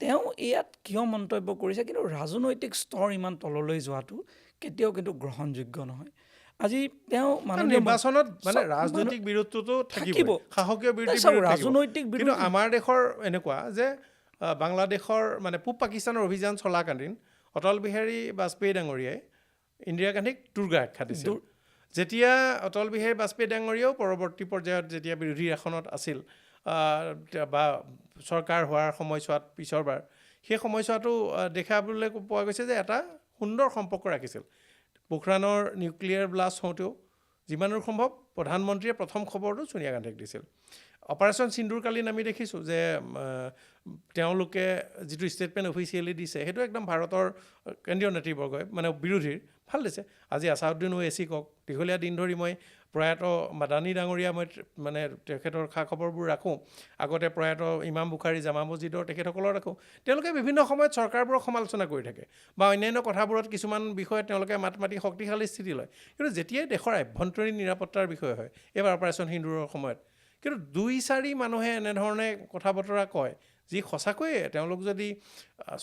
তেওঁ ইয়াত কিয় মন্তব্য কৰিছে, কিন্তু ৰাজনৈতিক স্তৰ ইমান তললৈ যোৱাটো কেতিয়াও কিন্তু গ্ৰহণযোগ্য নহয়। আজি তেওঁ নিৰ্বাচনত মানে ৰাজনৈতিক বিৰোধটোতো থাকিব, সাহসীয় বিৰোধী ৰাজনৈতিক বিৰোধ। কিন্তু আমাৰ দেশৰ এনেকুৱা যে বাংলাদেশৰ মানে পূব পাকিস্তানৰ অভিযান চলাকালীন অটল বিহাৰী বাজপেয়ী ডাঙৰীয়াই ইন্দিৰা গান্ধীক দুৰ্গা আখ্যা দিছিল। যেতিয়া অটল বিহাৰী বাজপেয়ী ডাঙৰীয়াও পৰৱৰ্তী পৰ্যায়ত যেতিয়া বিৰোধী আসনত আছিল বা চৰকাৰ হোৱাৰ সময়ছোৱাত পিছৰবাৰ, সেই সময়ছোৱাতো দেখাবলৈ পোৱা গৈছে যে এটা সুন্দৰ সম্পৰ্ক ৰাখিছিল। পোখৰাণৰ নিউক্লিয়াৰ ব্লাষ্ট হওঁতেও যিমান দূৰ সম্ভৱ প্ৰধানমন্ত্ৰীয়ে প্ৰথম খবৰটো ছোনিয়া গান্ধীক দিছিল। অপাৰেশ্যন সিন্দুৰকালীন আমি দেখিছোঁ যে তেওঁলোকে যিটো ষ্টেটমেণ্ট অফিচিয়েলি দিছে সেইটো একদম ভাৰতৰ কেন্দ্ৰীয় নেতৃবৰ্গই মানে বিৰোধীৰ ভাল দিছে। আজি আছাদুদ্দিন ওৱেইচি কওক, দীঘলীয়া দিন ধৰি মই প্ৰয়াত মাদানী ডাঙৰীয়া মই মানে তেখেতৰ খা খবৰবোৰ ৰাখোঁ, আগতে প্ৰয়াত ইমাম বুখাৰী, জামা মছজিদৰ তেখেতসকলৰ ৰাখোঁ। তেওঁলোকে বিভিন্ন সময়ত চৰকাৰবোৰক সমালোচনা কৰি থাকে বা অন্যান্য কথাবোৰত কিছুমান বিষয়ত তেওঁলোকে মাত মাতি শক্তিশালী স্থিতি লয়। কিন্তু যেতিয়াই দেশৰ আভ্যন্তৰীণ নিৰাপত্তাৰ বিষয় হয়, এইবাৰ অপাৰেশ্যন সিন্দুৰৰ সময়ত কিন্তু ২-৪ মানুহে এনেধৰণে কথা বতৰা কয় যি সঁচাকৈয়ে তেওঁলোক যদি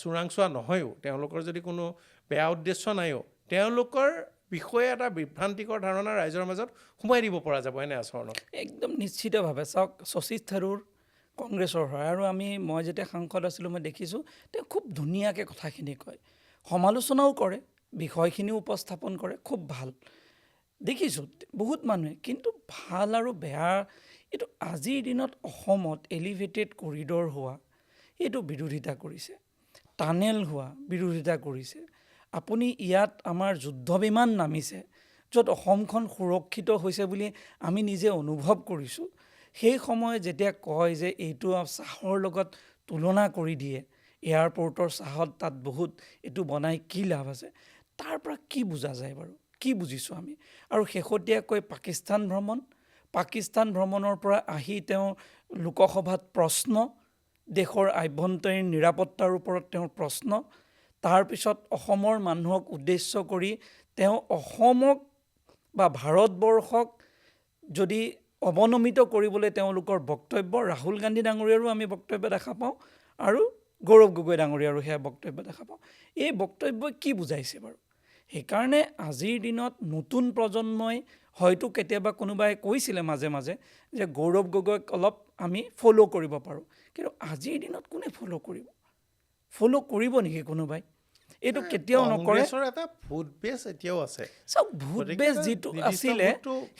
চোৰাংচোৱা নহয়ও, তেওঁলোকৰ যদি কোনো বেয়া উদ্দেশ্য নাইও, তেওঁলোকৰ বিষয়ে এটা বিভ্ৰান্তিকৰ ধাৰণা ৰাইজৰ মাজত সোমাই দিব পৰা যাব এনে আচৰণত। একদম নিশ্চিতভাৱে। চাওক, শশী থাৰুৰ কংগ্ৰেছৰ হয় আৰু মই যেতিয়া সাংসদ আছিলোঁ মই দেখিছোঁ তেওঁ খুব ধুনীয়াকৈ কথাখিনি কয়, সমালোচনাও কৰে, বিষয়খিনিও উপস্থাপন কৰে, খুব ভাল দেখিছোঁ বহুত মানুহে। কিন্তু ভাল আৰু বেয়া এইটো আজিৰ দিনত অসমত এলিভেটেড কৰিডৰ হোৱা এইটো বিৰোধিতা কৰিছে, টানেল হোৱা বিৰোধিতা কৰিছে। আপুনি ইয়াত আমাৰ যুদ্ধ বিমান নামিছে য'ত অসমখন সুৰক্ষিত হৈছে বুলি আমি নিজে অনুভৱ কৰিছোঁ। সেই সময়ত যেতিয়া কয় যে এইটো চাহৰ লগত তুলনা কৰি দিয়ে, এয়াৰপৰ্টৰ চাহত তাত বহুত এইটো বনাই কি লাভ আছে, তাৰ পৰা কি বুজা যায় বাৰু, কি বুজিছোঁ আমি? আৰু শেহতীয়াকৈ পাকিস্তান ভ্ৰমণৰ পৰা আহি তেওঁ লোকসভাত প্ৰশ্ন, দেশৰ আভ্যন্তৰীণ নিৰাপত্তাৰ ওপৰত তেওঁৰ প্ৰশ্ন, তাৰপিছত অসমৰ মানুহক উদ্দেশ্য কৰি তেওঁ অসমক বা ভাৰতবৰ্ষক যদি অৱনমিত কৰিবলৈ তেওঁলোকৰ বক্তব্য, ৰাহুল গান্ধী ডাঙৰীয়াৰো আমি বক্তব্য দেখা পাওঁ আৰু গৌৰৱ গগৈ ডাঙৰীয়াৰো সেয়া বক্তব্য দেখা পাওঁ। এই বক্তব্যই কি বুজাইছে বাৰু? সেইকাৰণে আজিৰ দিনত নতুন প্ৰজন্মই হয়তো কেতিয়াবা কোনোবাই কৈছিলে মাজে মাজে যে গৌৰৱ গগৈক অলপ আমি ফ'ল' কৰিব পাৰোঁ, কিন্তু আজিৰ দিনত কোনে ফ'ল' কৰিব নেকি কোনোবাই? এইটো কেতিয়াও নকৰে। এটা ভোট বেছ এতিয়াও আছে। চাওক, ভোট বেছ যিটো আছিলে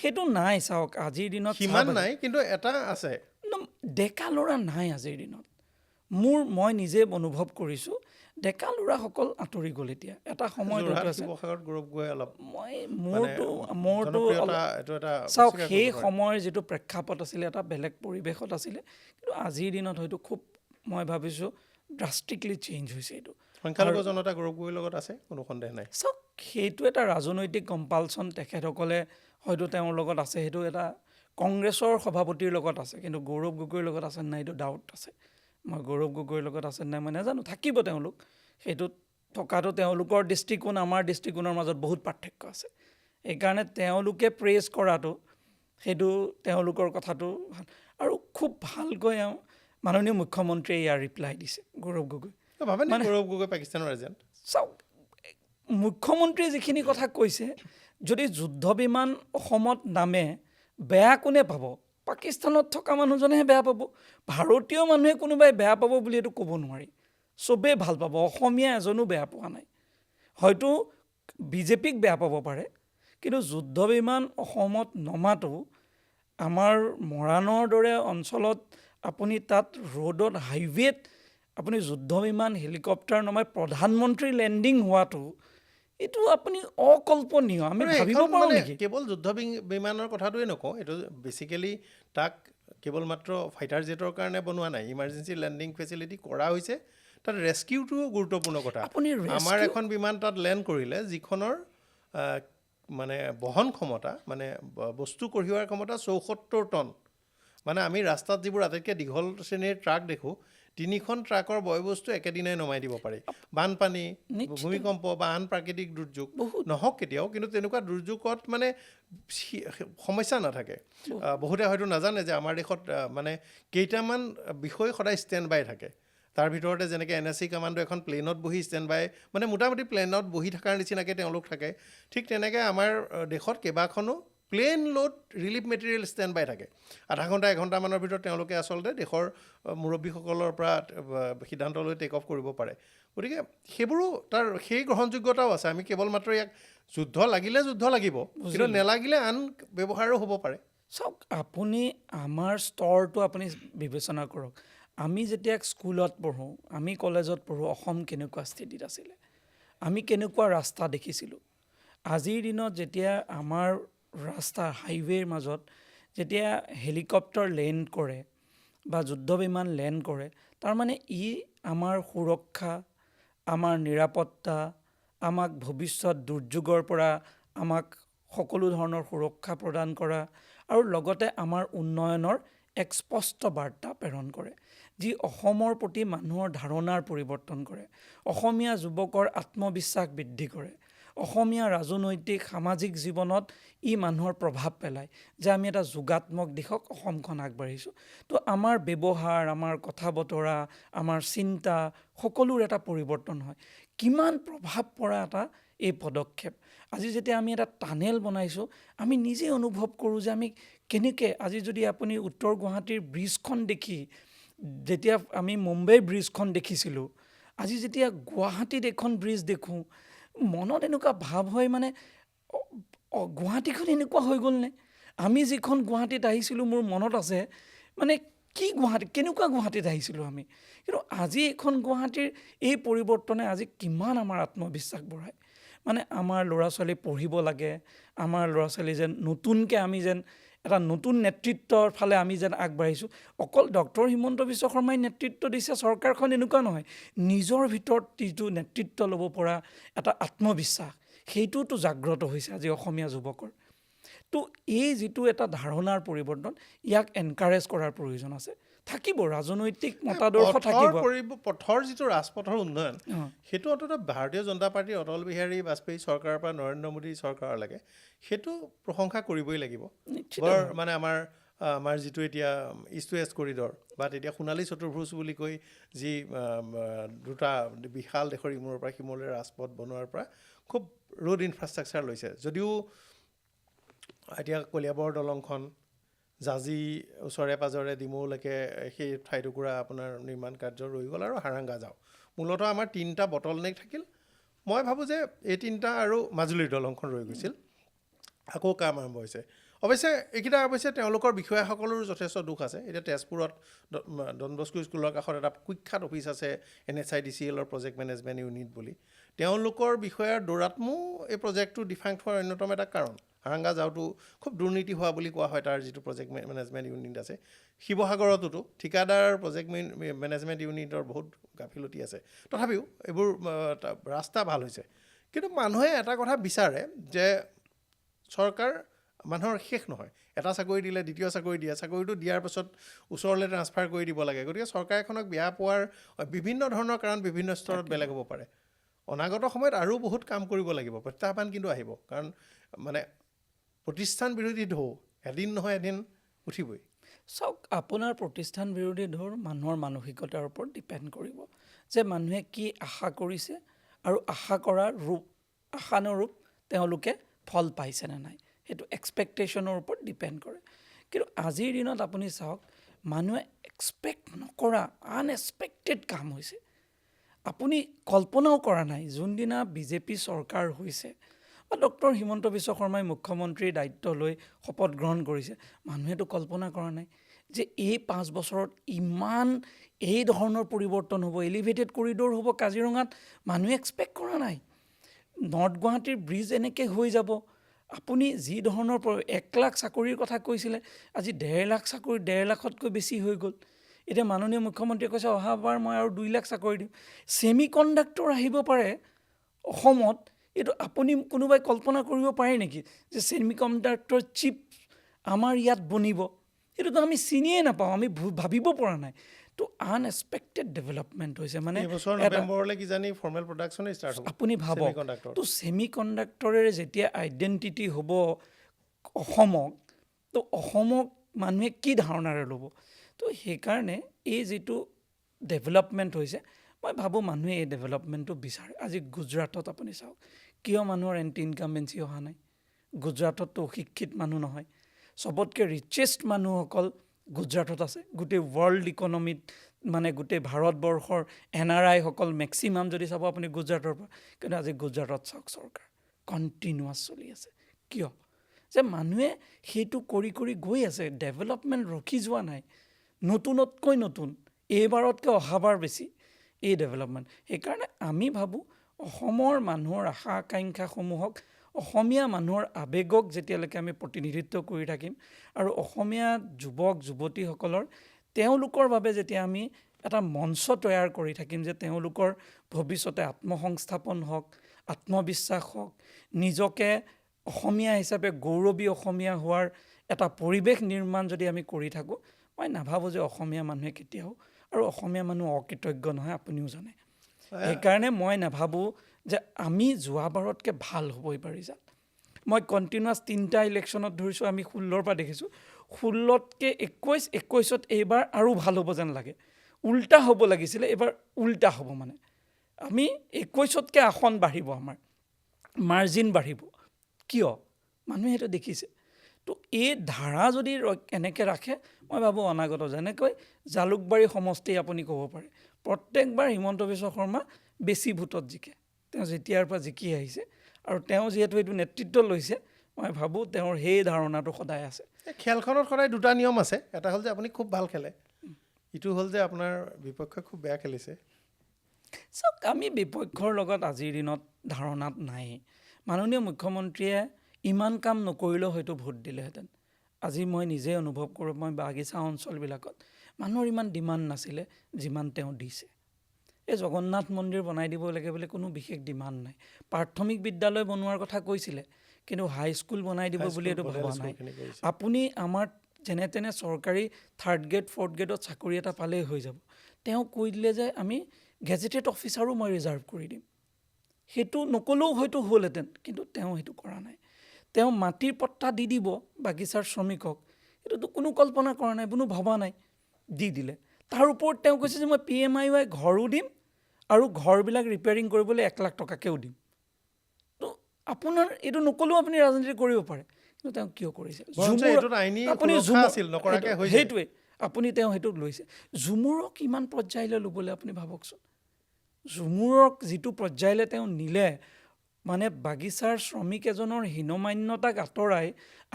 সেইটো নাই। চাওক, আজিৰ দিনত সিমান নাই, কিন্তু এটা আছে। ডেকা ল'ৰা নাই আজিৰ দিনত। মই নিজে অনুভৱ কৰিছোঁ ডেকা ল'ৰাসকল আঁতৰি গ'ল এতিয়া। এটা সময়ত চাওক, সেই সময়ৰ যিটো প্ৰেক্ষাপট আছিলে এটা বেলেগ পৰিৱেশত আছিলে, কিন্তু আজিৰ দিনত হয়তো খুব মই ভাবিছোঁ ড্ৰাষ্টিকলি চেঞ্জ হৈছে এইটো। সংখ্যালঘু জনতা গৌৰৱ গগৈৰ লগত আছে, কোনো সন্দেহ নাই। চাওক, সেইটো এটা ৰাজনৈতিক কম্পালচন, তেখেতসকলে হয়তো তেওঁৰ লগত আছে, সেইটো এটা কংগ্ৰেছৰ সভাপতিৰ লগত আছে, কিন্তু গৌৰৱ গগৈৰ লগত আছে নাই এইটো ডাউট আছে। মই গৌৰৱ গগৈৰ লগত আছে নাই মই নাজানো, থাকিব তেওঁলোক, সেইটোত থকাটো তেওঁলোকৰ দৃষ্টিকোণ আমাৰ দৃষ্টিকোণৰ মাজত বহুত পাৰ্থক্য আছে। সেইকাৰণে তেওঁলোকে প্ৰেজ কৰাটো সেইটো তেওঁলোকৰ কথাটো ভাল। আৰু খুব ভালকৈ মাননীয় মুখ্যমন্ত্ৰীয়ে ইয়াৰ ৰিপ্লাই দিছে গৌৰৱ গগৈ। গৌৰৱ গগৈ পাকিস্তানৰ এজেণ্ট। চাওক, মুখ্যমন্ত্ৰীয়ে যিখিনি কথা কৈছে, যদি যুদ্ধ বিমান অসমত নামে বেয়া কোনে পাব? পাকিস্তানত থকা মানুহজনেহে বেয়া পাব। ভাৰতীয় মানুহে কোনোবাই বেয়া পাব বুলি এইটো ক'ব নোৱাৰি, চবেই ভাল পাব। অসমীয়া এজনো বেয়া পোৱা নাই, হয়তো বিজেপিক বেয়া পাব পাৰে, কিন্তু যুদ্ধ বিমান অসমত নমাটো আমাৰ মৰাণৰ দৰে অঞ্চলত আপুনি তাত ৰোডত হাইৱেত আপুনি যুদ্ধ বিমান হেলিকপ্টাৰ নমাই প্ৰধানমন্ত্ৰী লেণ্ডিং হোৱাটো এইটো আপুনি অকল্পনীয়। আমি ভাবিব পাৰোঁ নেকি? কেৱল যুদ্ধ বিমানৰ কথাটোৱে নকওঁ, এইটো বেচিকেলি তাক কেৱল মাত্ৰ ফাইটাৰ জেটৰ কাৰণে বনোৱা নাই, ইমাৰ্জেঞ্চি লেণ্ডিং ফেচিলিটি কৰা হৈছে তাত ৰেস্কিউটোও গুৰুত্বপূৰ্ণ কথা আপুনি আমাৰ এখন বিমান তাত লেণ্ড কৰিলে যিখনৰ মানে বহন ক্ষমতা মানে বস্তু কঢ়িওৱাৰ ক্ষমতা ৭৪ টন মানে আমি ৰাস্তাত যিবোৰ আটাইতকৈ দীঘল শ্ৰেণীৰ ট্ৰাক দেখোঁ ৩খন ট্ৰাকৰ বয়বস্তু একেদিনাই নমাই দিব পাৰি বানপানী ভূমিকম্প বা আন প্ৰাকৃতিক দুৰ্যোগ নহওক কেতিয়াও কিন্তু তেনেকুৱা দুৰ্যোগত মানে সমস্যা নাথাকে বহুতে হয়তো নাজানে যে আমাৰ দেশত মানে কেইটামান বিষয় সদায় ষ্টেণ্ড বাই থাকে তাৰ ভিতৰতে যেনেকৈ NSC কামাণ্ডো এখন প্লেনত বহি ষ্টেণ্ড বাই মানে মোটামুটি প্লেনত বহি থকাৰ নিচিনাকৈ তেওঁলোক থাকে ঠিক তেনেকৈ আমাৰ দেশত কেইবাখনো plane load relief material stand by থাকে আধা ঘণ্টা এঘণ্টামানৰ ভিতৰত তেওঁলোকে আচলতে দেশৰ মুৰব্বীসকলৰ পৰা সিদ্ধান্ত লৈ টেক অফ কৰিব পাৰে গতিকে সেইবোৰো তাৰ সেই গ্ৰহণযোগ্যতাও আছে আমি কেৱল মাত্ৰ ইয়াক যুদ্ধ লাগিলে যুদ্ধ লাগিব কিন্তু নেলাগিলে আন ব্যৱহাৰো হ'ব পাৰে চাওক আপুনি আমাৰ স্তৰটো আপুনি বিবেচনা কৰক আমি যেতিয়া স্কুলত পঢ়োঁ আমি কলেজত পঢ়োঁ অসম কেনেকুৱা স্থিতিত আছিলে আমি কেনেকুৱা ৰাস্তা দেখিছিলোঁ আজিৰ দিনত যেতিয়া আমাৰ ৰাস্তা হাইৱেৰ মাজত যেতিয়া হেলিকপ্টাৰ লেণ্ড কৰে বা যুদ্ধ বিমান লেণ্ড কৰে তাৰমানে ই আমাৰ সুৰক্ষা আমাৰ নিৰাপত্তা আমাক ভৱিষ্যত দুৰ্যোগৰ পৰা আমাক সকলো ধৰণৰ সুৰক্ষা প্ৰদান কৰা আৰু লগতে আমাৰ উন্নয়নৰ এক স্পষ্ট বাৰ্তা প্ৰেৰণ কৰে যি অসমৰ প্ৰতি মানুহৰ ধাৰণাৰ পৰিৱৰ্তন কৰে অসমীয়া যুৱকৰ আত্মবিশ্বাস বৃদ্ধি কৰে অসমীয়া ৰাজনৈতিক সামাজিক জীৱনত ই মানুহৰ প্ৰভাৱ পেলায় যে আমি এটা যোগাত্মক দিশক অসমখন আগবাঢ়িছোঁ তো আমাৰ ব্যৱহাৰ আমাৰ কথা বতৰা আমাৰ চিন্তা সকলোৰ এটা পৰিৱৰ্তন হয় কিমান প্ৰভাৱ পৰা এটা এই পদক্ষেপ আজি যেতিয়া আমি এটা টানেল বনাইছোঁ আমি নিজে অনুভৱ কৰোঁ যে আমি কেনেকৈ আজি যদি আপুনি উত্তৰ গুৱাহাটীৰ ব্ৰিজখন দেখি যেতিয়া আমি মুম্বাইৰ ব্ৰিজখন দেখিছিলোঁ আজি যেতিয়া গুৱাহাটীত এখন ব্ৰিজ দেখোঁ মনত এনেকুৱা ভাৱ হয় মানে গুৱাহাটীখন এনেকুৱা হৈ গ'লনে আমি যিখন গুৱাহাটীত আহিছিলোঁ মোৰ মনত আছে মানে কি গুৱাহাটী কেনেকুৱা গুৱাহাটীত আহিছিলোঁ আমি কিন্তু আজি এখন গুৱাহাটীৰ এই পৰিৱৰ্তনে আজি কিমান আমাৰ আত্মবিশ্বাস বঢ়ায় মানে আমাৰ ল'ৰা ছোৱালী পঢ়িব লাগে আমাৰ ল'ৰা ছোৱালী যেন নতুনকৈ আমি যেন এটা নতুন নেতৃত্বৰ ফালে আমি যেন আগবাঢ়িছোঁ অকল ডক্টৰ হিমন্ত বিশ্ব শৰ্মাই নেতৃত্ব দিছে চৰকাৰখন এনেকুৱা নহয় নিজৰ ভিতৰত যিটো নেতৃত্ব ল'ব পৰা এটা আত্মবিশ্বাস সেইটোতো জাগ্ৰত হৈছে আজি অসমীয়া যুৱকৰ তো এই যিটো এটা ধাৰণাৰ পৰিৱৰ্তন ইয়াক এনকাৰেজ কৰাৰ প্ৰয়োজন আছে থাকিব ৰাজনৈতিক মতাদৰ্শ থাকিব পথৰ যিটো ৰাজপথৰ উন্নয়ন সেইটো অন্ততঃ ভাৰতীয় জনতা পাৰ্টীৰ অটল বিহাৰী বাজপেয়ী চৰকাৰৰ পৰা নৰেন্দ্ৰ মোদী চৰকাৰলৈকে সেইটো প্ৰশংসা কৰিবই লাগিব বৰ মানে আমাৰ যিটো এতিয়া ইষ্ট ৱেষ্ট কৰিডৰ বা তেতিয়া সোণালী চতুৰ্ভুজ বুলি কৈ যি দুটা বিশাল দেশৰ ইমূৰৰ পৰা সিমূৰলৈ ৰাজপথ বনোৱাৰ পৰা খুব ৰোড ইনফ্ৰাষ্ট্ৰাকচাৰ লৈছে যদিও এতিয়া কলিয়াবৰ দলংখন জাজি ওচৰে পাজৰে ডিমৌলৈকে সেই ঠাইটুকুৰা আপোনাৰ নিৰ্মাণ কাৰ্য ৰৈ গ'ল আৰু হাৰাংগা যাওঁ মূলতঃ আমাৰ 3টা বটলনেক থাকিল মই ভাবোঁ যে এই 3টা আৰু মাজুলীৰ দলংখন ৰৈ গৈছিল আকৌ কাম আৰম্ভ হৈছে অৱশ্যে এইকেইটা অৱশ্যে তেওঁলোকৰ বিষয়াসকলৰো যথেষ্ট দুখ আছে এতিয়া তেজপুৰত ডন বস্কো স্কুলৰ কাষত এটা কুখ্যাত অফিচ আছে NHIDCLৰ প্ৰজেক্ট মেনেজমেণ্ট ইউনিট বুলি তেওঁলোকৰ বিষয়াৰ দৌৰাত্মো এই প্ৰজেক্টটো ডিফাংক্ট হোৱাৰ অন্যতম এটা কাৰণ হাৰাংগা যাওঁটো খুব দুৰ্নীতি হোৱা বুলি কোৱা হয় তাৰ যিটো প্ৰজেক্ট মেনেজমেণ্ট ইউনিট আছে শিৱসাগৰতো ঠিকাদাৰ প্ৰজেক্ট মেনেজমেণ্ট ইউনিটৰ বহুত গাফিলতি আছে তথাপিও এইবোৰ ৰাস্তা ভাল হৈছে কিন্তু মানুহে এটা কথা বিচাৰে যে চৰকাৰ মানুহৰ শেষ নহয় এটা চাকৰি দিলে দ্বিতীয় চাকৰি দিয়ে চাকৰিটো দিয়াৰ পাছত ওচৰলৈ ট্ৰান্সফাৰ কৰি দিব লাগে গতিকে চৰকাৰ এখনক বেয়া পোৱাৰ বিভিন্ন ধৰণৰ কাৰণ বিভিন্ন স্তৰত বেলেগ হ'ব পাৰে অনাগত সময়ত আৰু বহুত কাম কৰিব লাগিব প্ৰত্যাহ্বান কিন্তু আহিব কাৰণ মানে প্ৰতিষ্ঠান বিৰোধী ঢৌ এদিন নহয় এদিন উঠিবই চাওক আপোনাৰ প্ৰতিষ্ঠান বিৰোধী ঢৌ মানুহৰ মানসিকতাৰ ওপৰত ডিপেণ্ড কৰিব যে মানুহে কি আশা কৰিছে আৰু আশা কৰাৰ আশানুৰূপ তেওঁলোকে ফল পাইছেনে নাই সেইটো এক্সপেক্টেশ্যনৰ ওপৰত ডিপেণ্ড কৰে কিন্তু আজিৰ দিনত আপুনি চাওক মানুহে এক্সপেক্ট নকৰা আনএক্সপেক্টেড কাম হৈছে আপুনি কল্পনাও কৰা নাই যোনদিনা বিজেপি চৰকাৰ হৈছে বা ডক্টৰ হিমন্ত বিশ্ব শৰ্মাই মুখ্যমন্ত্ৰীৰ দায়িত্ব লৈ শপত গ্ৰহণ কৰিছে মানুহেতো কল্পনা কৰা নাই যে এই 5 বছৰত ইমান এই ধৰণৰ পৰিৱৰ্তন হ'ব এলিভেটেড কৰিডৰ হ'ব কাজিৰঙাত মানুহে এক্সপেক্ট কৰা নাই নৰ্থ গুৱাহাটীৰ ব্ৰিজ এনেকৈ হৈ যাব আপুনি যি ধৰণৰ 1 লাখ চাকৰিৰ কথা কৈছিলে আজি 1.5 লাখ চাকৰি 1.5 লাখতকৈ বেছি হৈ গ'ল এতিয়া মাননীয় মুখ্যমন্ত্ৰীয়ে কৈছে অহাবাৰ মই আৰু 2 লাখ চাকৰি দিম। ছেমি কণ্ডাক্টৰ আহিব পাৰে অসমত, এইটো আপুনি কোনোবাই কল্পনা কৰিব পাৰে নেকি যে ছেমি কণ্ডাক্টৰ চিপ আমাৰ ইয়াত বনিব? এইটোতো আমি চিনিয়ে নাপাওঁ, আমি ভাবিব পৰা নাই। তো আনএক্সপেক্টেড ডেভেলপমেণ্ট হৈছে। মানে এইবছৰ নৱেম্বৰলৈ কিজানি ফৰ্মেল প্ৰডাকশ্যনেই ষ্টাৰ্ট হ'ব আপুনি ভাবক, ছেমিকণ্ডাক্টৰ। তো ছেমি কণ্ডাক্টৰেৰে যেতিয়া আইডেণ্টিটি হ'ব অসমক, তো অসমক মানুহে কি ধাৰণাৰে ল'ব? তো সেইকাৰণে এই যিটো ডেভেলপমেণ্ট হৈছে, মই ভাবোঁ মানুহে এই ডেভেলপমেণ্টটো বিচাৰে। আজি গুজৰাটত আপুনি চাওক, কিয় মানুহৰ এণ্টি ইনকামবেঞ্চি অহা নাই? গুজৰাটততো অশিক্ষিত মানুহ নহয়, চবতকৈ ৰিচেষ্ট মানুহসকল গুজৰাটত আছে। গোটেই ৱৰ্ল্ড ইকনমিত মানে গোটেই ভাৰতবৰ্ষৰ NRI সকল মেক্সিমাম যদি চাব আপুনি গুজৰাটৰ পৰা। কিন্তু আজি গুজৰাটত চাওক চৰকাৰ কণ্টিনিউৱাছ চলি আছে। কিয়? যে মানুহে সেইটো কৰি কৰি গৈ আছে, ডেভেলপমেণ্ট ৰখি যোৱা নাই। নতুনতকৈ নতুন, এইবাৰতকৈ অহাবাৰ বেছি এই ডেভেলপমেণ্ট। সেইকাৰণে আমি ভাবোঁ অসমৰ মানুহৰ আশা আকাংক্ষাসমূহক, অসমীয়া মানুহৰ আৱেগক যেতিয়ালৈকে আমি প্ৰতিনিধিত্ব কৰি থাকিম, আৰু অসমীয়া যুৱক যুৱতীসকলৰ তেওঁলোকৰ বাবে যেতিয়া আমি এটা মঞ্চ তৈয়াৰ কৰি থাকিম, যে তেওঁলোকৰ ভৱিষ্যতে আত্মসংস্থাপন হওক, আত্মবিশ্বাস হওক, নিজকে অসমীয়া হিচাপে গৌৰৱী অসমীয়া হোৱাৰ এটা পৰিৱেশ নিৰ্মাণ যদি আমি কৰি থাকোঁ, মই নাভাবোঁ যে অসমীয়া মানুহে কেতিয়াও, আৰু অসমীয়া মানুহ অকৃতজ্ঞ নহয়, আপুনিও জানে। সেইকাৰণে মই নাভাবোঁ যে আমি যোৱাবাৰতকৈ ভাল হ'ব এইবাৰ ৰিজাল্ট। মই কণ্টিনিউৱাছ 3টা ইলেকশ্যনত ধৰিছোঁ, আমি 16ৰ পৰা দেখিছোঁ, 16তকৈ 21, 21ত এইবাৰ আৰু ভাল হ'ব যেন লাগে। উল্টা হ'ব লাগিছিলে, এইবাৰ উল্টা হ'ব। মানে আমি 21তকৈ আসন বাঢ়িব, আমাৰ মাৰ্জিন বাঢ়িব। কিয়? মানুহে সেইটো দেখিছে। তো এই ধাৰা যদি এনেকৈ ৰাখে, মই ভাবোঁ অনাগত, যেনেকৈ জালুকবাৰী সমষ্টি আপুনি ক'ব পাৰে, প্ৰত্যেকবাৰ হিমন্ত বিশ্ব শৰ্মা বেছি ভোটত জিকে। তেওঁ যেতিয়াৰ পৰা জিকি আহিছে, আৰু তেওঁ যিহেতু এইটো নেতৃত্ব লৈছে, মই ভাবোঁ তেওঁৰ সেই ধাৰণাটো সদায় আছে। খেলখনত সদায় 2টা নিয়ম আছে। এটা হ'ল যে আপুনি খুব ভাল খেলে, ইটো হ'ল যে আপোনাৰ বিপক্ষে খুব বেয়া খেলিছে। চাওক, আমি বিপক্ষৰ লগত আজিৰ দিনত ধাৰণাত নাই। মাননীয় মুখ্যমন্ত্ৰীয়ে ইমান কাম নকৰিলেও হয়তো ভোট দিলেহেঁতেন। আজি মই নিজে অনুভৱ কৰোঁ, মই বাগিচা অঞ্চলবিলাকত মানুহৰ ইমান ডিমাণ্ড নাছিলে যিমান তেওঁ দিছে। এই জগন্নাথ মন্দিৰ বনাই দিব লাগে বুলি কোনো বিশেষ ডিমাণ্ড নাই। প্ৰাথমিক বিদ্যালয় বনোৱাৰ কথা কৈছিলে, কিন্তু হাইস্কুল বনাই দিব বুলি এইটো ভবা নাই। আপুনি আমাৰ যেনে তেনে চৰকাৰী 3rd গ্ৰেড 4th গ্ৰেডত চাকৰি এটা পালেই হৈ যাব। তেওঁ কৈ দিলে যে আমি গেজেটেড অফিচাৰো মই ৰিজাৰ্ভ কৰি দিম। সেইটো নক'লেও হয়তো হ'লহেঁতেন, কিন্তু তেওঁ সেইটো কৰা নাই। তেওঁ মাটিৰ পট্টা দি দিব বাগিচাৰ শ্ৰমিকক, এইটোতো কোনো কল্পনা কৰা নাই, কোনো ভবা নাই, দি দিলে। তাৰ ওপৰত তেওঁ কৈছে যে মই PMIY ঘৰো দিম, আৰু ঘৰবিলাক ৰিপেয়াৰিং কৰিবলৈ 1 লাখ টকাকৈও দিম। তো আপোনাৰ এইটো নক'লেও আপুনি ৰাজনীতি কৰিব পাৰে, কিন্তু তেওঁ কিয় কৰিছে? আপুনি সেইটোৱে আপুনি তেওঁ সেইটোত লৈছে। ঝুমুৰক কিমান পৰ্যায়লৈ ল'বলৈ আপুনি ভাবকচোন। ঝুমুৰক যিটো পৰ্যায়লৈ তেওঁ নিলে, মানে বাগিচাৰ শ্ৰমিক এজনৰ হীনমান্যতাক আঁতৰাই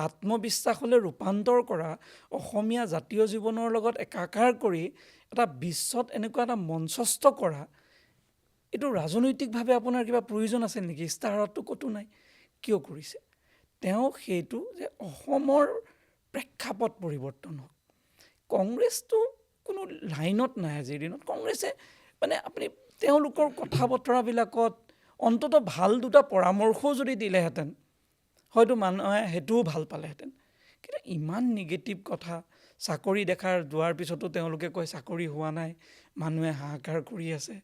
আত্মবিশ্বাসলৈ ৰূপান্তৰ কৰা, অসমীয়া জাতীয় জীৱনৰ লগত একাকাৰ কৰি এটা বিশ্বত এনেকুৱা এটা মঞ্চস্থ কৰা, এইটো ৰাজনৈতিকভাৱে আপোনাৰ কিবা প্ৰয়োজন আছিল নেকি? ইস্তাহাৰতটো ক'তো নাই। কিয় কৰিছে? তেওঁ সেইটো যে অসমৰ প্ৰেক্ষাপট পৰিৱৰ্তন হওক। কংগ্ৰেছটো কোনো লাইনত নাই আজিৰ দিনত। কংগ্ৰেছে মানে আপুনি তেওঁলোকৰ কথা বতৰাবিলাকত অন্তত ভাল 2টা পৰামৰ্শও যদি দিলেহেঁতেন, হয়তো মানুহে সেইটোও ভাল পালেহেঁতেন। কিন্তু ইমান নিগেটিভ কথা, চাকৰি যোৱাৰ পিছতো তেওঁলোকে কয় চাকৰি হোৱা নাই, মানুহে হাহাকাৰ কৰি আছে।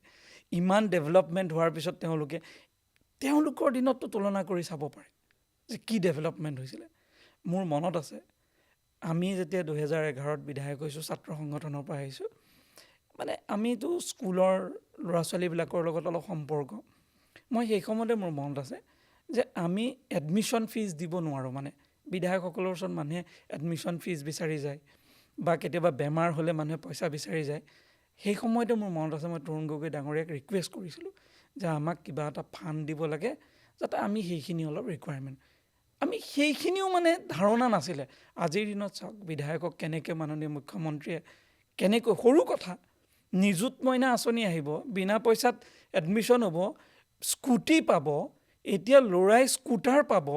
ইমান ডেভেলপমেণ্ট হোৱাৰ পিছত তেওঁলোকৰ দিনততো তুলনা কৰি চাব পাৰে যে কি ডেভেলপমেণ্ট হৈছিলে। মোৰ মনত আছে, আমি যেতিয়া 2011ত বিধায়ক হৈছোঁ, ছাত্ৰ সংগঠনৰ পৰা আহিছোঁ, মানে আমিতো স্কুলৰ ল'ৰা ছোৱালীবিলাকৰ লগত অলপ সম্পৰ্ক। মই সেই সময়তে মোৰ মনত আছে যে আমি এডমিশ্যন ফিজ দিব নোৱাৰোঁ। মানে বিধায়কসকলৰ ওচৰত মানুহে এডমিশ্যন ফিজ বিচাৰি যায়, বা কেতিয়াবা বেমাৰ হ'লে মানুহে পইচা বিচাৰি যায়। সেই সময়তে মোৰ মনত আছে, মই তৰুণ গগৈ ডাঙৰীয়াক ৰিকুৱেষ্ট কৰিছিলোঁ যে আমাক কিবা এটা ফাণ্ড দিব লাগে, যাতে আমি সেইখিনি অলপ ৰিকুৱাৰমেণ্ট, আমি সেইখিনিও মানে ধাৰণা নাছিলে। আজিৰ দিনত চাওক, বিধায়কক কেনেকৈ মাননীয় মুখ্যমন্ত্ৰীয়ে কেনেকৈ, সৰু কথা, নিযুত মইনা আঁচনি আহিব, বিনা পইচাত এডমিশ্যন হ'ব, স্কুটি পাব, এতিয়া ল'ৰাই স্কুটাৰ পাব,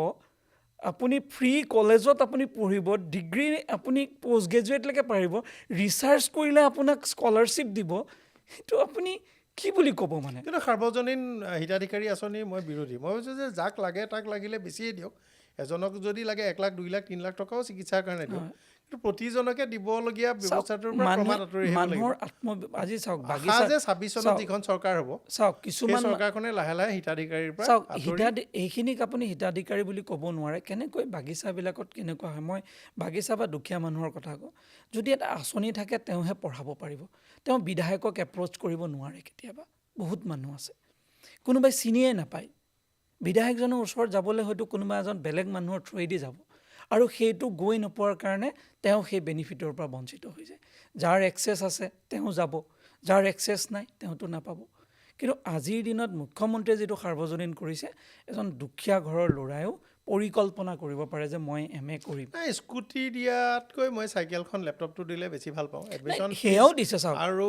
আপুনি ফ্ৰী কলেজত আপুনি পঢ়িব, ডিগ্ৰী আপুনি পষ্ট গ্ৰেজুৱেটলৈকে পাৰিব, ৰিচাৰ্চ কৰিলে আপোনাক স্কলাৰশ্বিপ দিব। সেইটো আপুনি কি বুলি ক'ব মানে? কিন্তু সাৰ্বজনীন হিতাধিকাৰী আঁচনি মই বিৰোধী। মই ভাবিছোঁ যে যাক লাগে তাক লাগিলে বেছিয়ে দিয়ক। এজনক যদি লাগে 1 লাখ 2 লাখ 3 লাখ টকাও চিকিৎসাৰ কাৰণে দিয়ক, কিন্তু প্ৰতিজনকে দিবলগীয়া ব্যৱস্থাটোৰ পৰা ক্ৰমাৎ আঁতৰি আহিব লাগিব। মানুহৰ আজি চাওক, আশা যে 26 চনত যিখন চৰকাৰ হ'ব, চাওক সেই কিছুমান চৰকাৰখনে লাহে লাহে হিতাধিকাৰীৰ পৰা চাওক আঁতৰি এইখিনিক আপুনি হিতাধিকাৰী বুলি ক'ব নোৱাৰে। কেনেকৈ বাগিচাবিলাকত কেনেকুৱা হয়, মই বাগিচা বা দুখীয়া মানুহৰ কথা কওঁ। যদি এটা আঁচনি থাকে তেওঁহে পঢ়াব পাৰিব, তেওঁ বিধায়কক এপ্ৰ'চ কৰিব নোৱাৰে। কেতিয়াবা বহুত মানুহ আছে কোনোবাই চিনিয়ে নাপায়, বিধায়কজনৰ ওচৰত যাবলৈ হয়তো কোনোবা এজন বেলেগ মানুহৰ থ্ৰুৱেদি যাব, আৰু সেইটো গৈ নোপোৱাৰ কাৰণে তেওঁ সেই বেনিফিটৰ পৰা বঞ্চিত হৈ যায়। যাৰ এক্সেছ আছে তেওঁ যাব, যাৰ এক্সেছ নাই তেওঁতো নাপাব। কিন্তু আজিৰ দিনত মুখ্যমন্ত্ৰীয়ে যিটো সাৰ্বজনীন কৰিছে, এজন দুখীয়া ঘৰৰ ল'ৰাইও পৰিকল্পনা কৰিব পাৰে যে মই MA কৰিম। নাই, স্কুটি দিয়াতকৈ মই চাইকেলখন লেপটপটো দিলে বেছি ভাল পাওঁ। এডমিশ্যন সেয়াও দিছে চাওক, আৰু